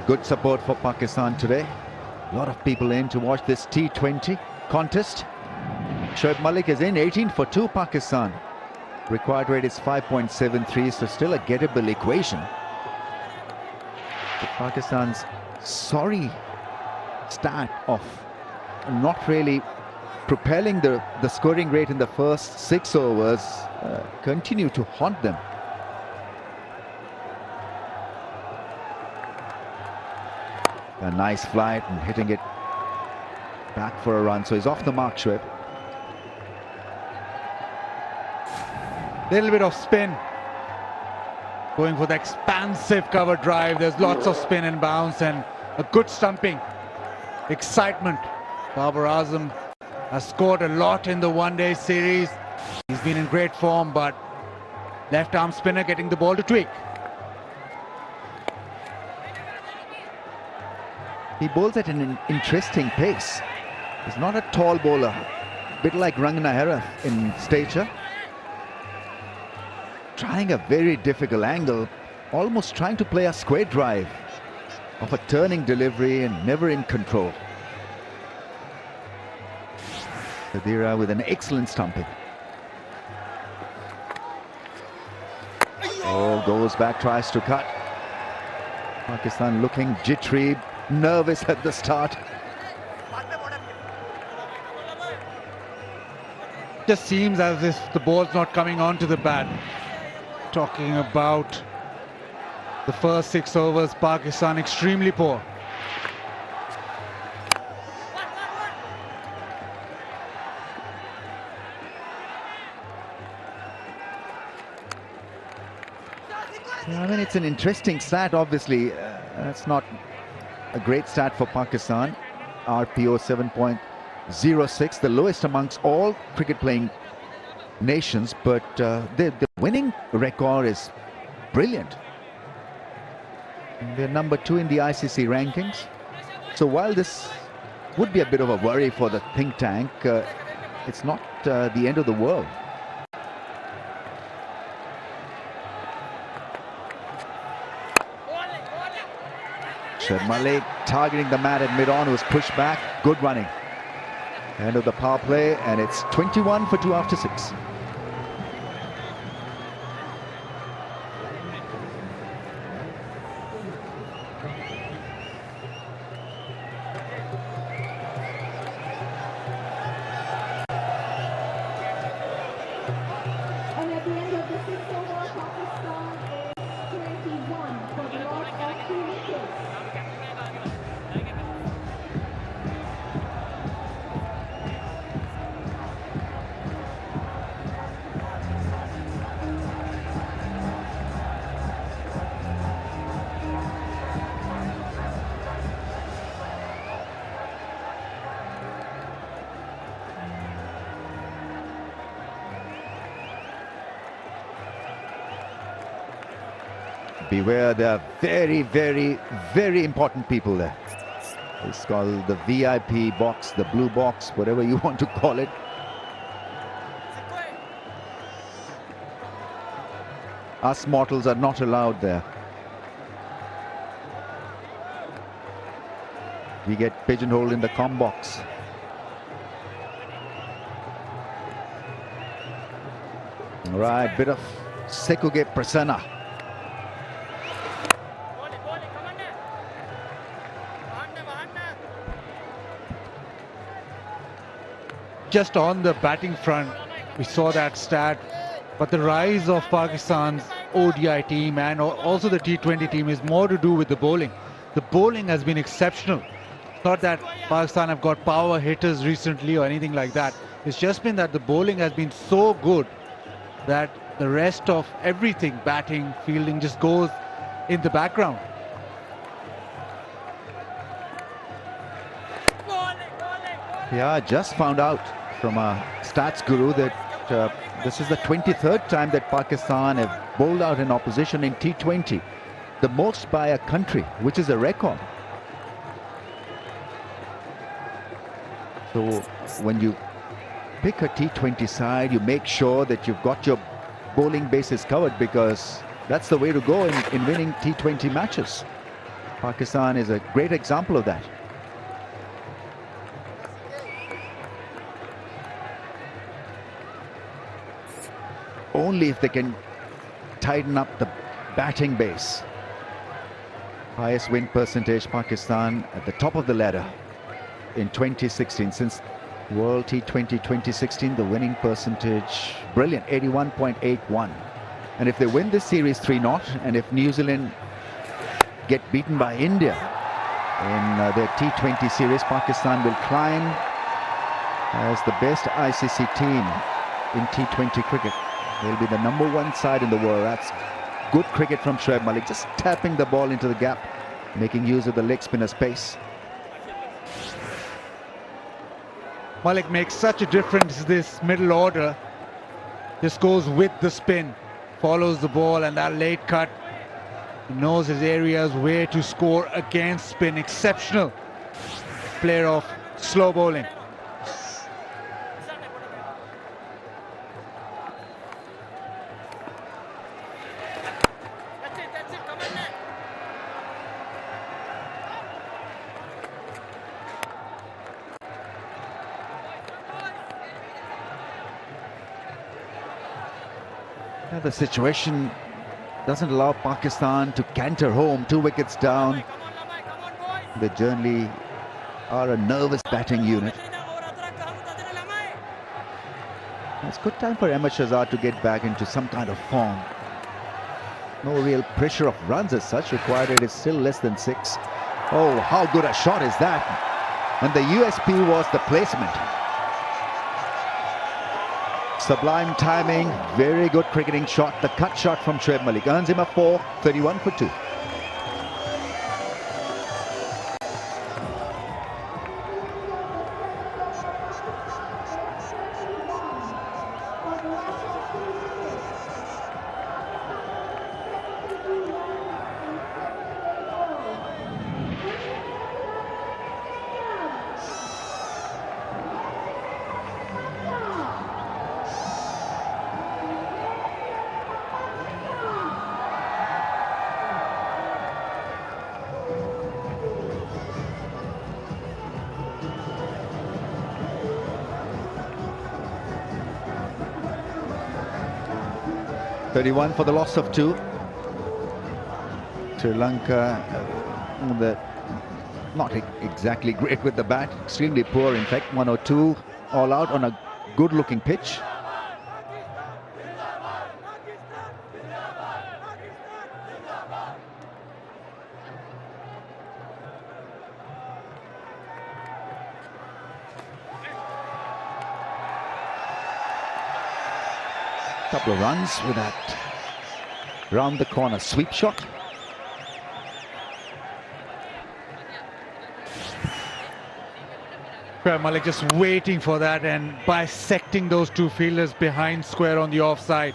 Good support for Pakistan today. A lot of people in to watch this T20 contest. Shoaib Malik is in, 18 for 2 Pakistan. Required rate is 5.73, so still a gettable equation. But Pakistan's sorry stat of not really propelling the scoring rate in the first 6 overs continue to haunt them. A nice flight and hitting it back for a run, so he's off the mark, Shoaib. Little bit of spin. Going for the expansive cover drive. There's lots of spin and bounce and a good stumping. Excitement. Babar Azam has scored a lot in the one-day series. He's been in great form, but left arm spinner getting the ball to tweak. He bowls at an interesting pace. He's not a tall bowler, a bit like Rangana Hera in stature. Trying a very difficult angle, almost trying to play a square drive of a turning delivery and never in control. Kadira with an excellent stumping. Oh, goes back, tries to cut. Pakistan looking jittery, nervous at the start. Just seems as if the ball's not coming onto the bat. Talking about the first 6 overs, Pakistan extremely poor. Yeah, I mean, it's an interesting stat, obviously. It's not a great stat for Pakistan. RPO 7.06, the lowest amongst all cricket-playing nations, but the winning record is brilliant. And they're number 2 in the ICC rankings. So while this would be a bit of a worry for the think tank, it's not the end of the world. Shoaib Malik targeting the man at mid-on, was pushed back. Good running. End of the power play, and it's 21 for 2 after 6. Beware, there are very, very, very important people there. It's called the VIP box, the blue box, whatever you want to call it. Us mortals are not allowed there. We get pigeonholed in the comm box. All right, bit of Sekuge Prasanna. Just on the batting front, we saw that stat, but the rise of Pakistan's ODI team and also the T20 team is more to do with the bowling. The bowling has been exceptional. Not that Pakistan have got power hitters recently or anything like that. It's just been that the bowling has been so good that the rest of everything, batting, fielding, just goes in the background. Yeah, I just found out from a stats guru that this is the 23rd time that Pakistan have bowled out an opposition in T20. The most by a country, which is a record. So when you pick a T20 side, you make sure that you've got your bowling bases covered, because that's the way to go in winning T20 matches. Pakistan is a great example of that. Only if they can tighten up the batting base. Highest win percentage, Pakistan at the top of the ladder in 2016. Since World T20 2016, the winning percentage, brilliant, 81.81. And if they win this series 3-0, and if New Zealand get beaten by India in their T20 series, Pakistan will climb as the best ICC team in T20 cricket. They'll be the #1 side in the world. That's good cricket from Shoaib Malik, just tapping the ball into the gap, making use of the leg spinner space. Malik makes such a difference this middle order. Just goes with the spin, follows the ball, and that late cut. He knows his areas where to score against spin. Exceptional player of slow bowling. The situation doesn't allow Pakistan to canter home. 2 wickets down. They generally are a nervous batting unit. It's good time for Ahmed Shahzad to get back into some kind of form. No real pressure of runs as such required. It is still less than 6. Oh, how good a shot is that? And the USP was the placement. Sublime timing, very good cricketing shot. The cut shot from Shoaib Malik earns him a 4, 31 for 2. For the loss of 2. Sri Lanka, not exactly great with the bat, extremely poor. In fact, 102 all out on a good-looking pitch. Couple of runs with that round the corner sweep shot. Malik just waiting for that and bisecting those 2 fielders behind square on the offside.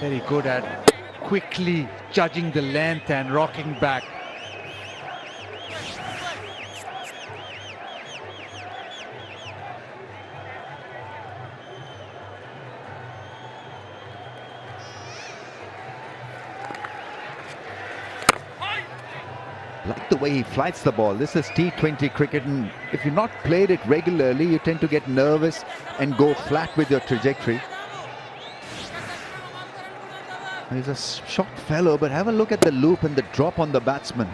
Very good at quickly judging the length and rocking back. Like the way he flights the ball. This is T20 cricket, and if you've not played it regularly, you tend to get nervous and go flat with your trajectory. He's a short fellow, but have a look at the loop and the drop on the batsman.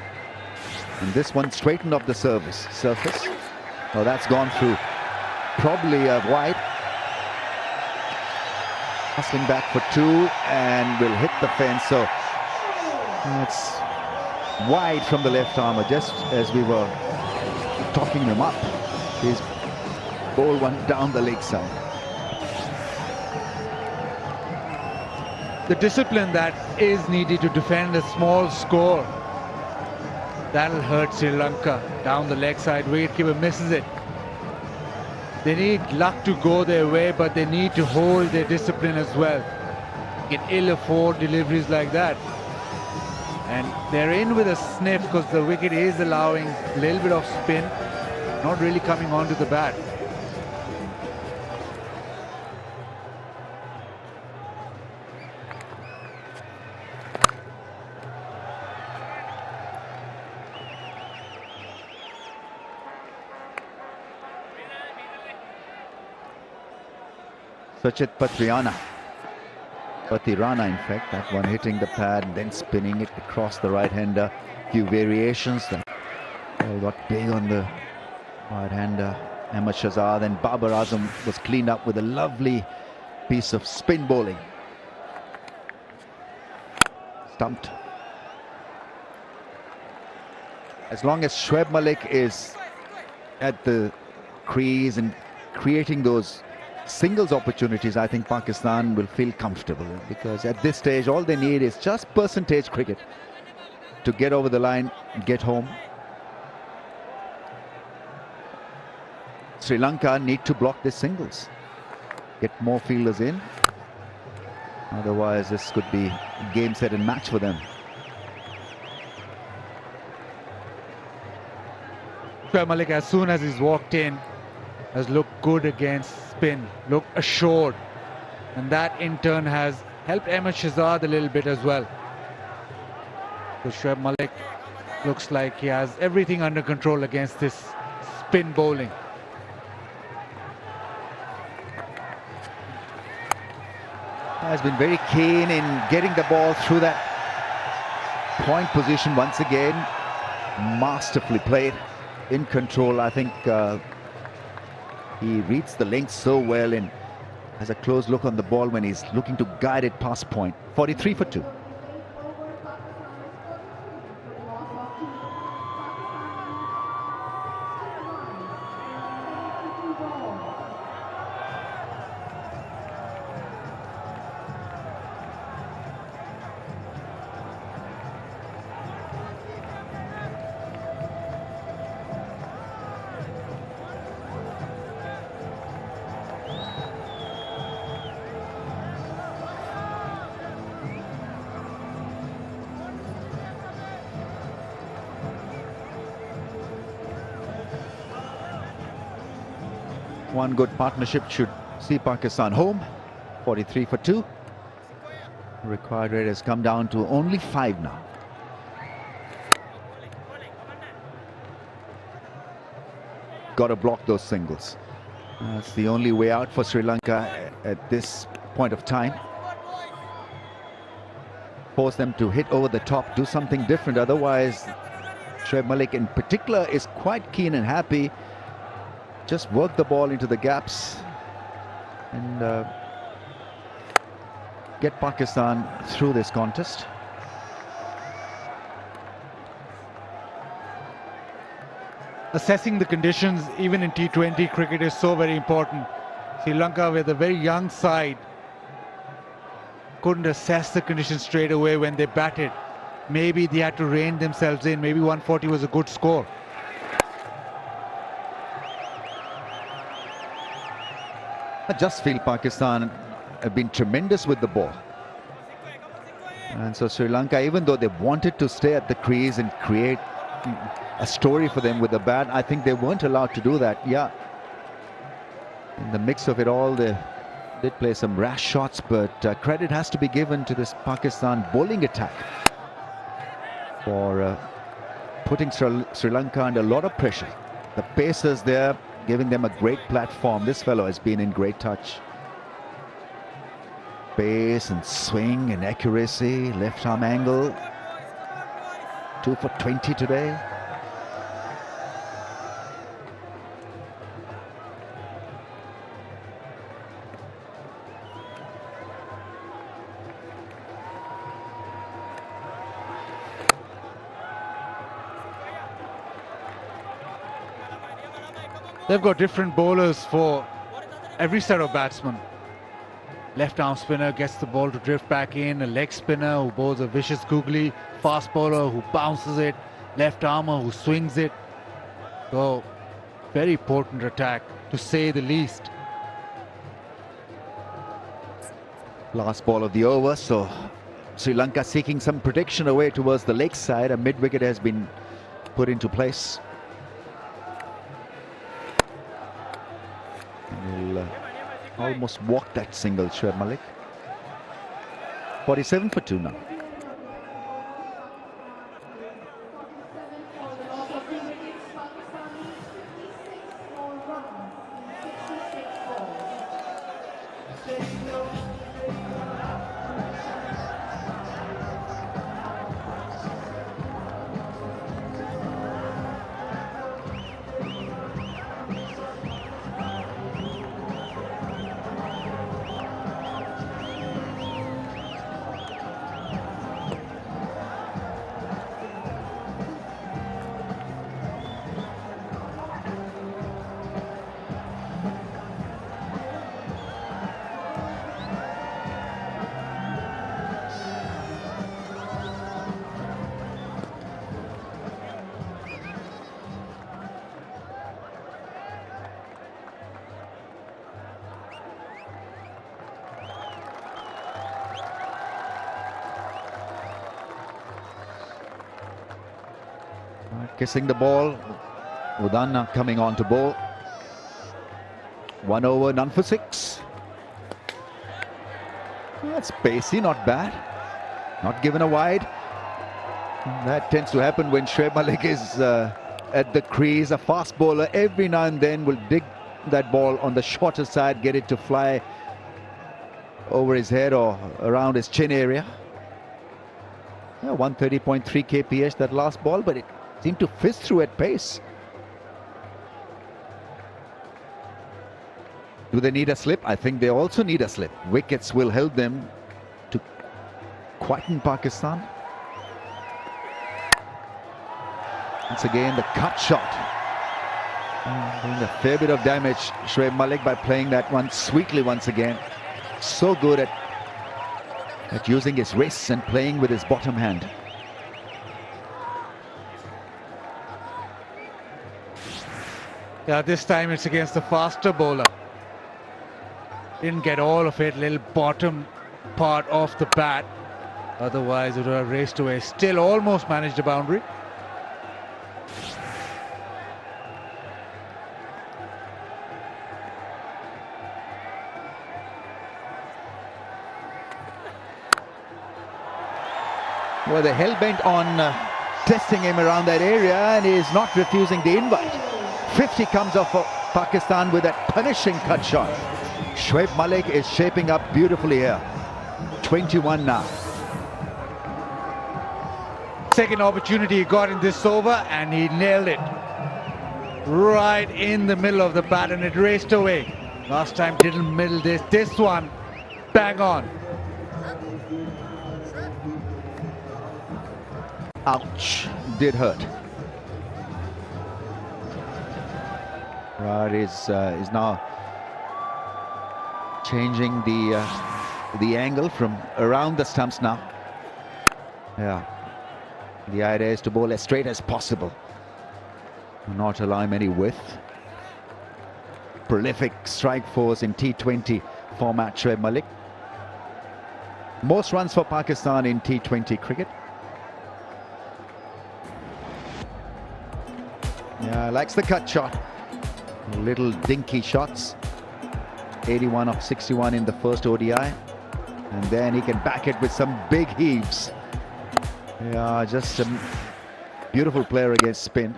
And this one straightened off the surface. Oh, that's gone through. Probably a wide. Hustling back for 2 and will hit the fence. So it's wide from the left armour, just as we were talking him up. He's bowled one down the leg side. The discipline that is needed to defend a small score, that'll hurt Sri Lanka. Down the leg side, wicketkeeper misses it. They need luck to go their way, but they need to hold their discipline as well. You can ill afford deliveries like that. And they're in with a sniff because the wicket is allowing a little bit of spin, not really coming onto the bat. Sachit Patirana, in fact, that one hitting the pad and then spinning it across the right-hander. Few variations. That got big on the right-hander. Ahmed Shahzad, and Babar Azam was cleaned up with a lovely piece of spin bowling. Stumped. As long as Shoaib Malik is at the crease and creating those singles opportunities, I think Pakistan will feel comfortable, because at this stage all they need is just percentage cricket to get over the line and get home. Sri Lanka need to block this singles, get more fielders in, otherwise this could be game, set and match for them. Shoaib Malik, as soon as he's walked in, has looked good against spin, looked assured, and that in turn has helped Ahmed Shahzad a little bit as well. So Shoaib Malik looks like he has everything under control against this spin bowling. Has been very keen in getting the ball through that point position once again. Masterfully played, in control. I think he reads the length so well and has a close look on the ball when he's looking to guide it past point. 43 for 2. One good partnership should see Pakistan home. 43 for 2. Required rate has come down to only 5 now. Got to block those singles. That's the only way out for Sri Lanka at this point of time. Force them to hit over the top, do something different. Otherwise, Shoaib Malik in particular is quite keen and happy. Just work the ball into the gaps and get Pakistan through this contest. Assessing the conditions, even in T20 cricket, is so very important. Sri Lanka, with a very young side, couldn't assess the conditions straight away when they batted. Maybe they had to rein themselves in. Maybe 140 was a good score. I just feel Pakistan have been tremendous with the ball. And so Sri Lanka, even though they wanted to stay at the crease and create a story for them with the bat, I think they weren't allowed to do that. Yeah, in the mix of it all, they did play some rash shots, but credit has to be given to this Pakistan bowling attack for putting Sri Lanka under a lot of pressure. The pacers there, giving them a great platform. This fellow has been in great touch. Pace and swing and accuracy, left arm angle. 2 for 20 today. They've got different bowlers for every set of batsmen. Left arm spinner gets the ball to drift back in, a leg spinner who bowls a vicious googly, fast bowler who bounces it, left armer who swings it. So, very potent attack, to say the least. Last ball of the over, so Sri Lanka seeking some protection away towards the leg side. A mid-wicket has been put into place. And he'll almost walk that single, Shoaib Malik. 47 for 2 now. Kissing the ball. Udan coming on to bowl. 1 over, none for 6. That's pacey, not bad. Not given a wide. That tends to happen when Shoaib Malik is at the crease. A fast bowler every now and then will dig that ball on the shorter side, get it to fly over his head or around his chin area. Yeah, 130.3 kph that last ball, but it seemed to fizz through at pace. Do they need a slip? I think they also need a slip. Wickets will help them to quieten Pakistan. Once again, the cut shot. Doing a fair bit of damage, Shoaib Malik, by playing that one sweetly once again. So good at using his wrists and playing with his bottom hand. Yeah, this time it's against the faster bowler. Didn't get all of it, little bottom part off the bat. Otherwise it would have raced away. Still almost managed a boundary. Well, they're hell-bent on testing him around that area, and he is not refusing the invite. 50 comes off for Pakistan with that punishing cut shot. Shoaib Malik is shaping up beautifully here. 21 now. Second opportunity he got in this over, and he nailed it. Right in the middle of the bat, and it raced away. Last time didn't middle this. This one, bang on. Ouch, did hurt. Rad is now changing the angle from around the stumps now. Yeah, the idea is to bowl as straight as possible, not allow him any width. Prolific strike force in T20 format, Shoaib Malik. Most runs for Pakistan in T20 cricket. Yeah, likes the cut shot. Little dinky shots. 81 of 61 in the first ODI. And then he can back it with some big heaves. Yeah, just a beautiful player against spin.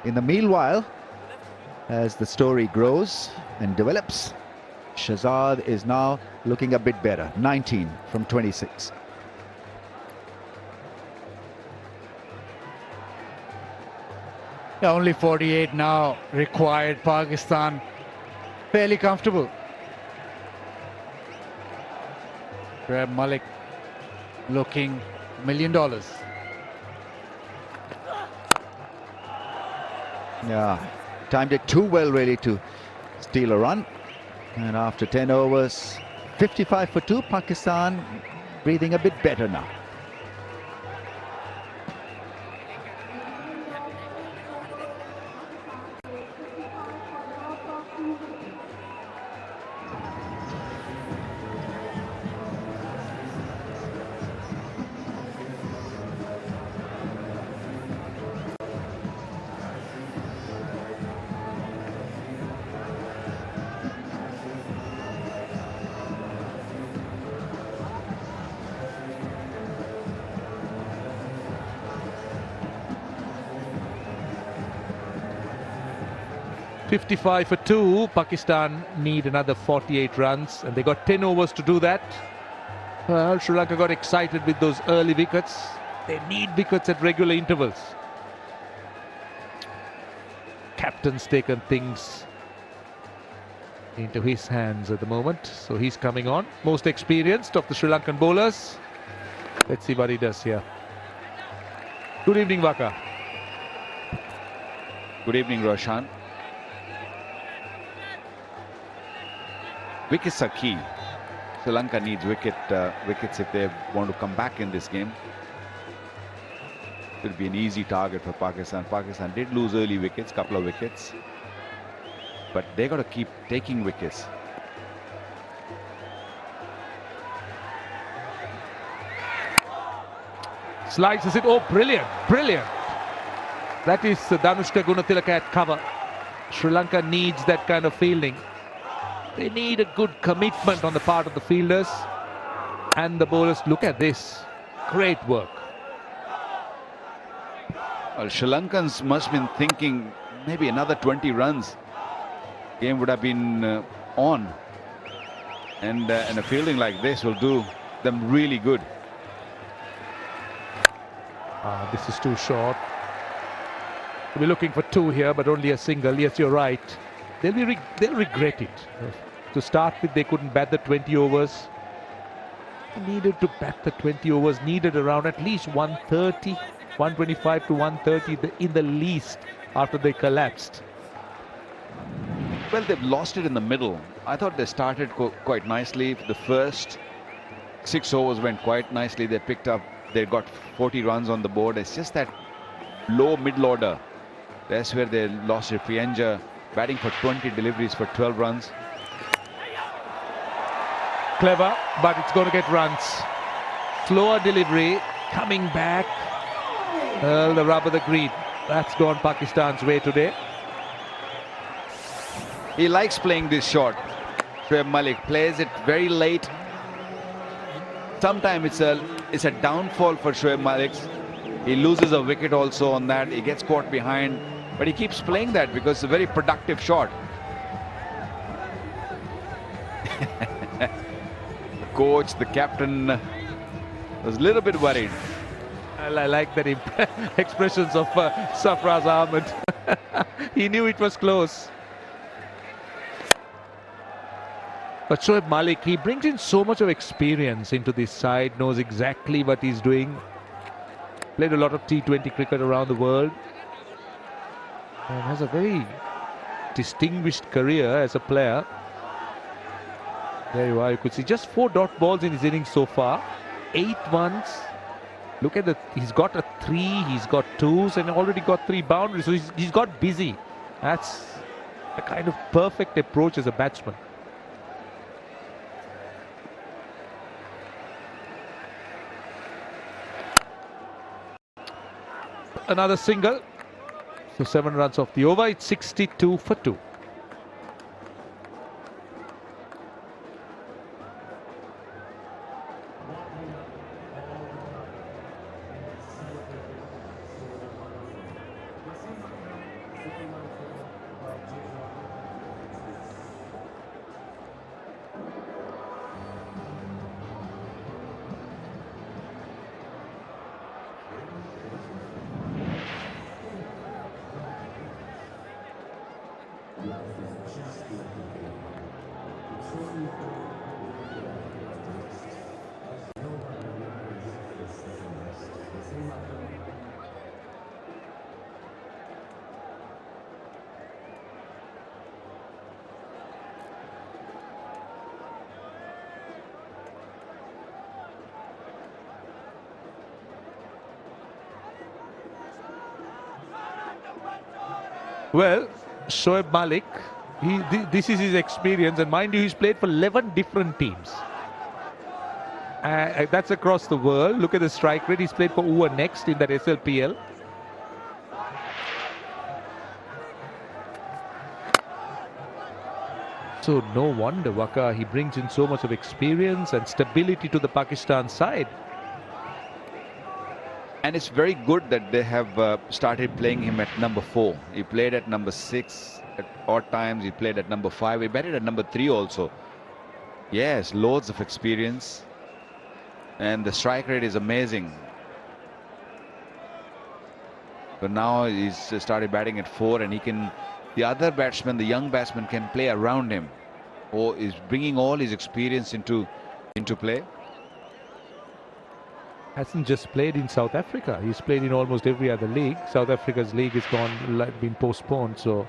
In the meanwhile, as the story grows and develops, Shahzad is now looking a bit better. 19 from 26. Yeah, only 48 now required. Pakistan fairly comfortable. Shoaib Malik looking $1 million. Yeah, timed it too well really to steal a run. And after 10 overs, 55 for 2, Pakistan breathing a bit better now. $55 for 2. Pakistan need another 48 runs, and they got 10 overs to do that. Well, Sri Lanka got excited with those early wickets. They need wickets at regular intervals. Captain's taken things into his hands at the moment, so he's coming on. Most experienced of the Sri Lankan bowlers. Let's see what he does here. Good evening, Waka. Good evening, Roshan. Wickets are key. Sri Lanka needs wickets if they want to come back in this game. It will be an easy target for Pakistan. Pakistan did lose early wickets, couple of wickets, but they got to keep taking wickets. Slices it. Oh, brilliant, brilliant. That is Danushka Gunatilaka at cover. Sri Lanka needs that kind of fielding. They need a good commitment on the part of the fielders and the bowlers. Look at this. Great work. Well, Sri Lankans must have been thinking maybe another 20 runs. Game would have been on. And a fielding like this will do them really good. This is too short. We're looking for 2 here, but only a single. Yes, you're right. They'll regret it. To start with, they couldn't bat the 20 overs. They needed to bat the 20 overs. Needed around at least 130, 125 to 130 in the least after they collapsed. Well, they've lost it in the middle. I thought they started quite nicely. The first 6 overs went quite nicely. They picked up, they got 40 runs on the board. It's just that low middle order. That's where they lost it. Priyenja batting for 20 deliveries for 12 runs. Clever, but it's going to get runs. Slower delivery, coming back. Well, the rubber, the green. That's gone Pakistan's way today. He likes playing this shot. Shoaib Malik plays it very late. Sometimes it's a downfall for Shoaib Malik. He loses a wicket also on that. He gets caught behind. But he keeps playing that because it's a very productive shot. The coach, the captain, was a little bit worried. I like that expressions of Sarfraz Ahmed. He knew it was close. But Shoaib Malik, he brings in so much of experience into this side, knows exactly what he's doing. Played a lot of T20 cricket around the world. And has a very distinguished career as a player. There you are, you could see just 4 dot balls in his innings so far. 8 ones. Look at he's got a 3, he's got 2s and already got 3 boundaries. So he's got busy. That's a kind of perfect approach as a batsman. Another single. So 7 runs off the over. It's 62 for 2. Well, Shoaib Malik, this is his experience, and mind you, he's played for 11 different teams. That's across the world. Look at the strike rate. He's played for Uva Next in that SLPL. So no wonder Waka, he brings in so much of experience and stability to the Pakistan side. And it's very good that they have started playing him at number 4. He played at number 6 at odd times. He played at number 5. He batted at number 3 also. Yes, loads of experience. And the strike rate is amazing. But now he's started batting at 4, and he can, the other batsman, the young batsman, can play around him. Or is bringing all his experience into play. Hasn't just played in South Africa. He's played in almost every other league. South Africa's league has been postponed, so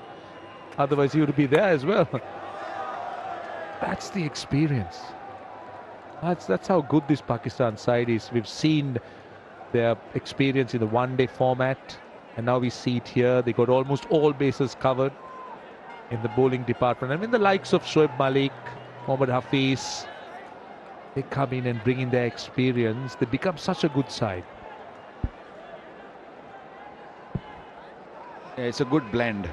otherwise he would be there as well. That's the experience. That's how good this Pakistan side is. We've seen their experience in the one-day format, and now we see it here. They got almost all bases covered in the bowling department. I mean, the likes of Shoaib Malik, Mohammad Hafiz, they come in and bring in their experience. They become such a good side. Yeah, it's a good blend.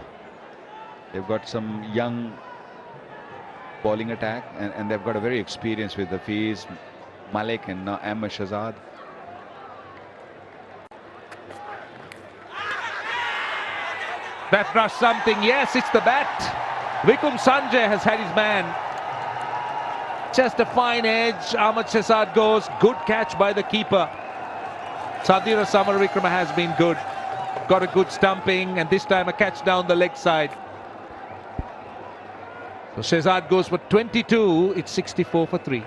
They've got some young bowling attack, and they've got a very experienced with the Hafiz, Malik, and now Ahmed Shahzad. That rushed something. Yes, it's the bat. Vikum Sanjay has had his man. Just a fine edge. Ahmed Shahzad goes. Good catch by the keeper. Sadira Samaravikrama has been good. Got a good stumping, and this time a catch down the leg side. So Shahzad goes for 22. It's 64 for 3.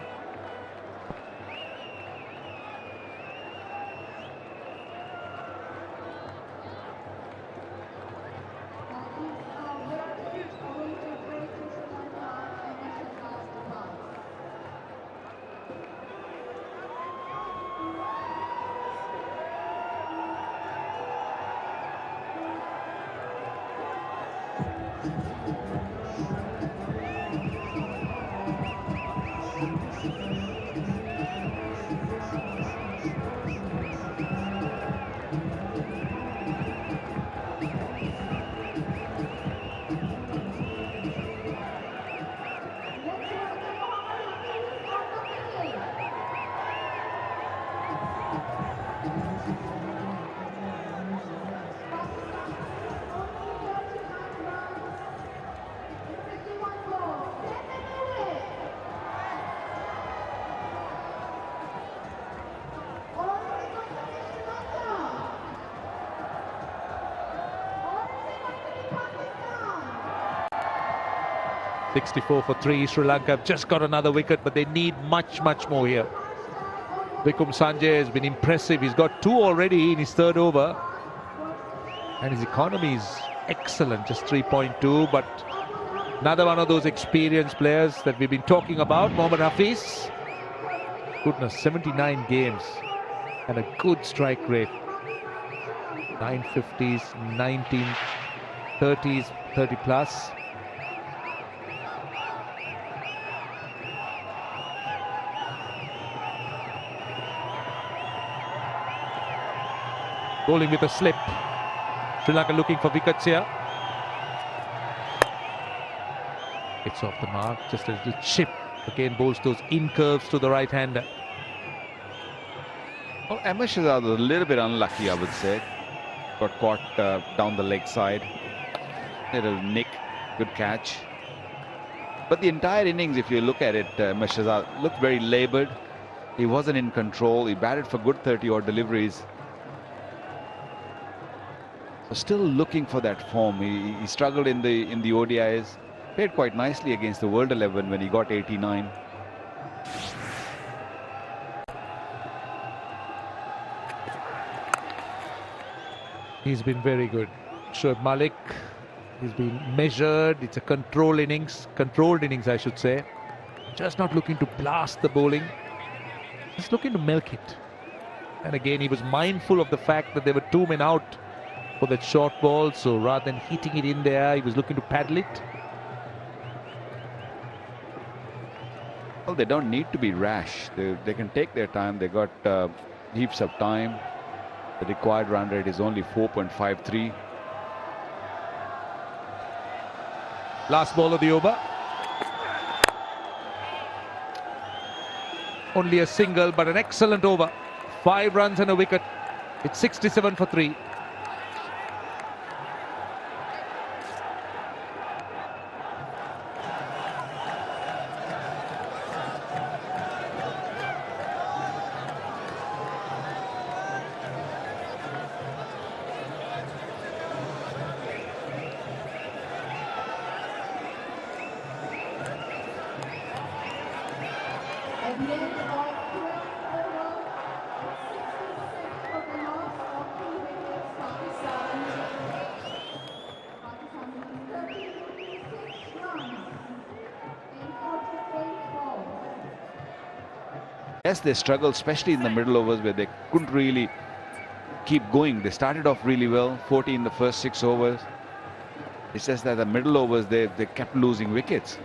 For 3. Sri Lanka have just got another wicket, but they need much more here. Vikum Sanjay has been impressive. He's got 2 already in his 3rd over, and his economy is excellent, just 3.2. But another one of those experienced players that we've been talking about, Mohammad Hafiz. Goodness, 79 games and a good strike rate. 950s, 1930s, 30 plus. Bowling with a slip. Sri Lanka looking for wickets here. It's off the mark. Just a little chip. Again bowls those in curves to the right-hander. Well, Ahmed Shahzad was a little bit unlucky, I would say. Got caught down the leg side. Little nick. Good catch. But the entire innings, if you look at it, Ahmed Shahzad looked very laboured. He wasn't in control. He batted for good 30-odd deliveries. Still looking for that form. He struggled in the ODIs. Played quite nicely against the World 11 when he got 89. He's been very good. Shoaib Malik, he's been measured. It's a controlled innings I should say. Just not looking to blast the bowling. Just looking to milk it. And again, he was mindful of the fact that there were 2 men out for that short ball, so rather than hitting it in there, he was looking to paddle it. Well, they don't need to be rash. They can take their time. They got heaps of time. The required run rate is only 4.53. Last ball of the over. Only a single, but an excellent over. 5 runs and a wicket. It's 67 for 3. Yes, they struggled, especially in the middle overs where they couldn't really keep going. They started off really well, 40 in the first 6 overs. It's just that the middle overs, they kept losing wickets.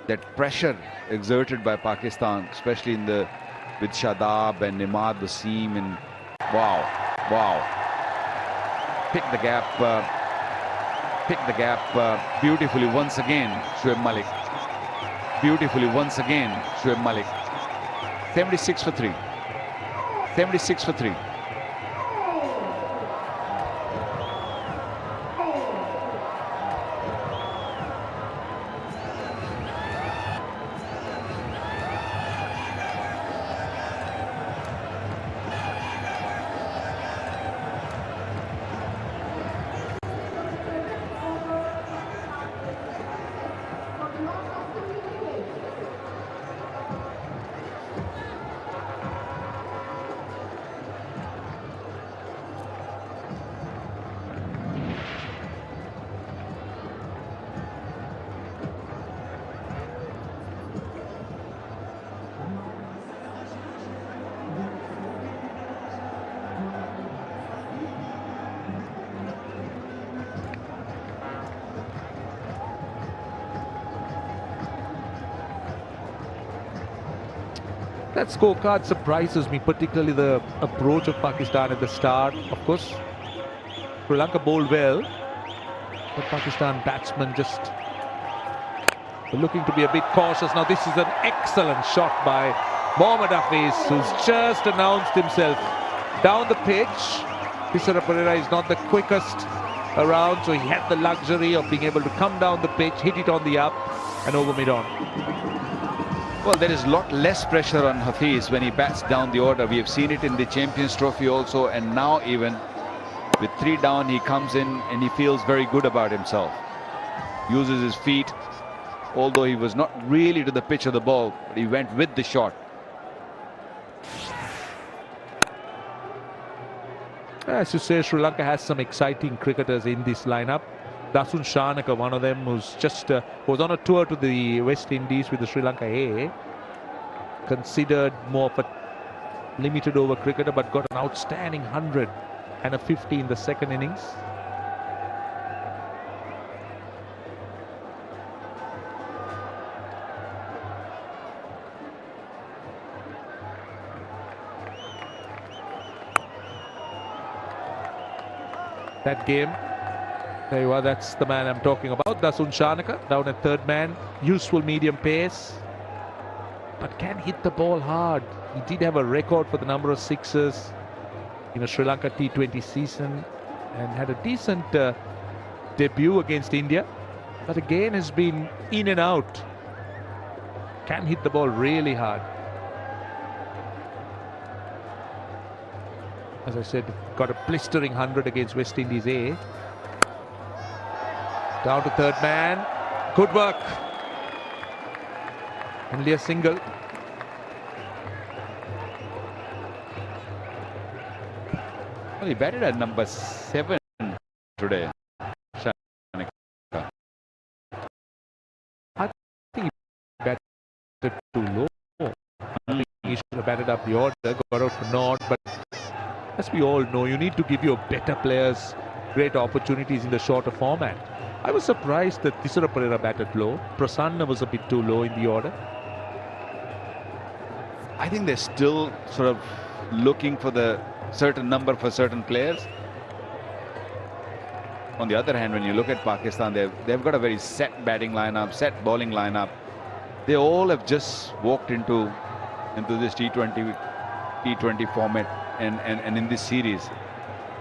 That pressure exerted by Pakistan, especially with Shadab and Imad Wasim, and wow. pick the gap beautifully once again, Shoaib Malik. Beautifully once again, Shoaib Malik. 76 for 3. 76 for 3. That scorecard surprises me, particularly the approach of Pakistan at the start. Of course, Sri Lanka bowled well, but Pakistan batsmen just looking to be a bit cautious. Now this is an excellent shot by Mohammad Hafiz, who's just announced himself down the pitch. Thisara Perera is not the quickest around, so he had the luxury of being able to come down the pitch, hit it on the up and over mid-on. Well, there is a lot less pressure on Hafiz when he bats down the order. We have seen it in the Champions Trophy also, and now even with 3 down, he comes in and he feels very good about himself. Uses his feet, although he was not really to the pitch of the ball, but he went with the shot. As you say, Sri Lanka has some exciting cricketers in this lineup. Dasun Shanaka, one of them, who's just was on a tour to the West Indies with the Sri Lanka A. Considered more of a limited over cricketer, but got an outstanding 100 and a 50 in the second innings. That game, there you are, that's the man I'm talking about. Dasun Shanaka down at third man, useful medium pace, but can hit the ball hard. He did have a record for the number of sixes in a Sri Lanka T20 season and had a decent debut against India, but again has been in and out. Can hit the ball really hard. As I said, got a blistering 100 against West Indies A. Down to third man. Good work. Only a single. Well, he batted at number 7 today. I think he batted too low. I think he should have batted up the order, got out for naught, but as we all know, you need to give your better players great opportunities in the shorter format. I was surprised that Thisara Perera batted low. Prasanna was a bit too low in the order. I think they're still sort of looking for the certain number for certain players. On the other hand, when you look at Pakistan, they've got a very set batting lineup, set bowling lineup. They all have just walked into this T20 format, and in this series,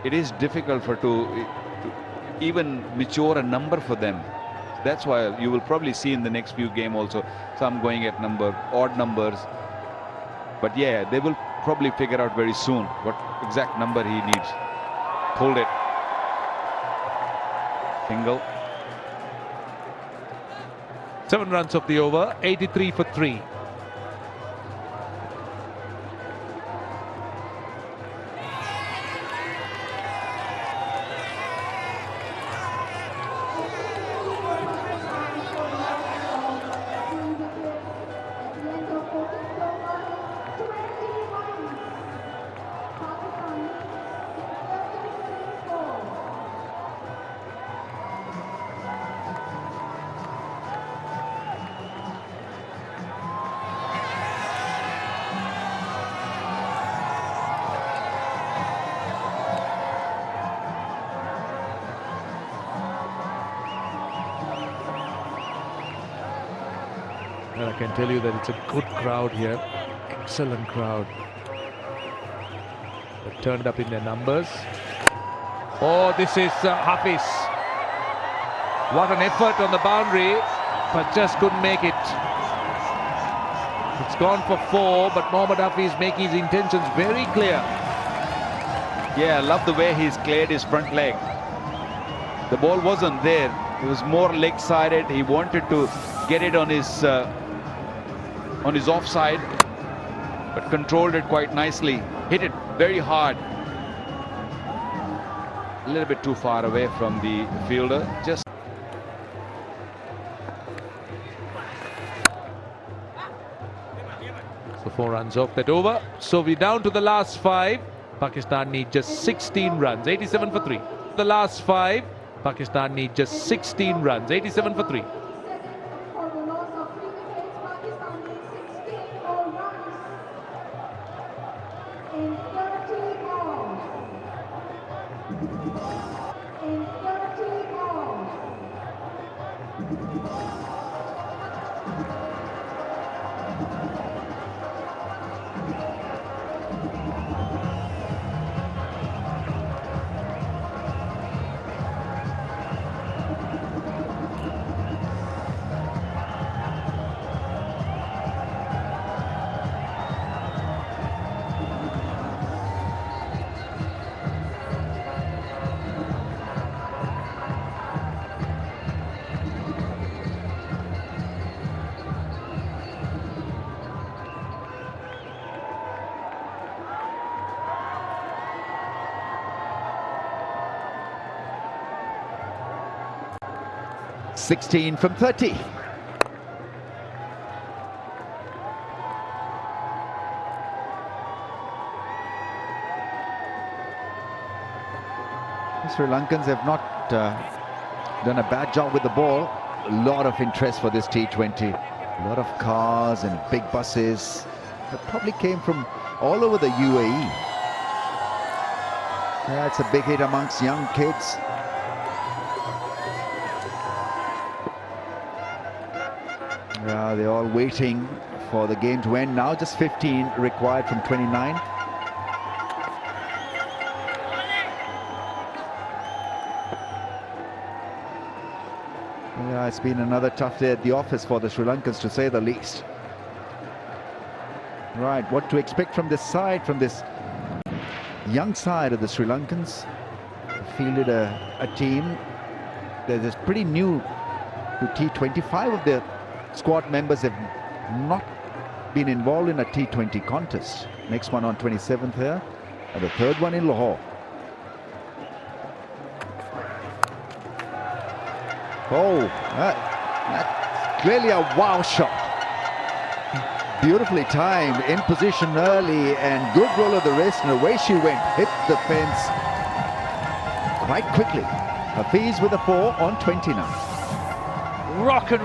it is difficult to even mature a number for them. That's why you will probably see in the next few games also some going at odd numbers. But yeah, they will probably figure out very soon what exact number he needs. Pulled it. Single. 7 runs of the over, 83 for 3. And I can tell you that it's a good crowd here. Excellent crowd. They've turned up in their numbers. Oh, this is Hafiz. What an effort on the boundary, but just couldn't make it. It's gone for 4, but Mohammad Hafiz making his intentions very clear. Yeah, I love the way he's cleared his front leg. The ball wasn't there. It was more leg-sided. He wanted to get it on his offside, but controlled it quite nicely. Hit it very hard. A little bit too far away from the fielder. Just So 4 runs off that over. So we're down to the last 5. Pakistan need just 16 runs. 87 for 3. The last 5. Pakistan need just 16 runs. 87 for 3. (16 from 30). The Sri Lankans have not done a bad job with the ball. A lot of interest for this T20. A lot of cars and big buses that probably came from all over the UAE. Yeah, it's a big hit amongst young kids. Yeah, they're all waiting for the game to end now. Just 15 required from 29. Yeah, it's been another tough day at the office for the Sri Lankans, to say the least. Right, what to expect from this side, from this young side of the Sri Lankans? They fielded a team that is pretty new to T20. 5 of their squad members have not been involved in a T20 contest. Next one on 27th here, and the third one in Lahore. Oh, that's clearly a wow shot. Beautifully timed, in position early, and good roll of the wrist, and away she went. Hit the fence quite quickly. Hafiz with a 4 on 29. Rock and roll.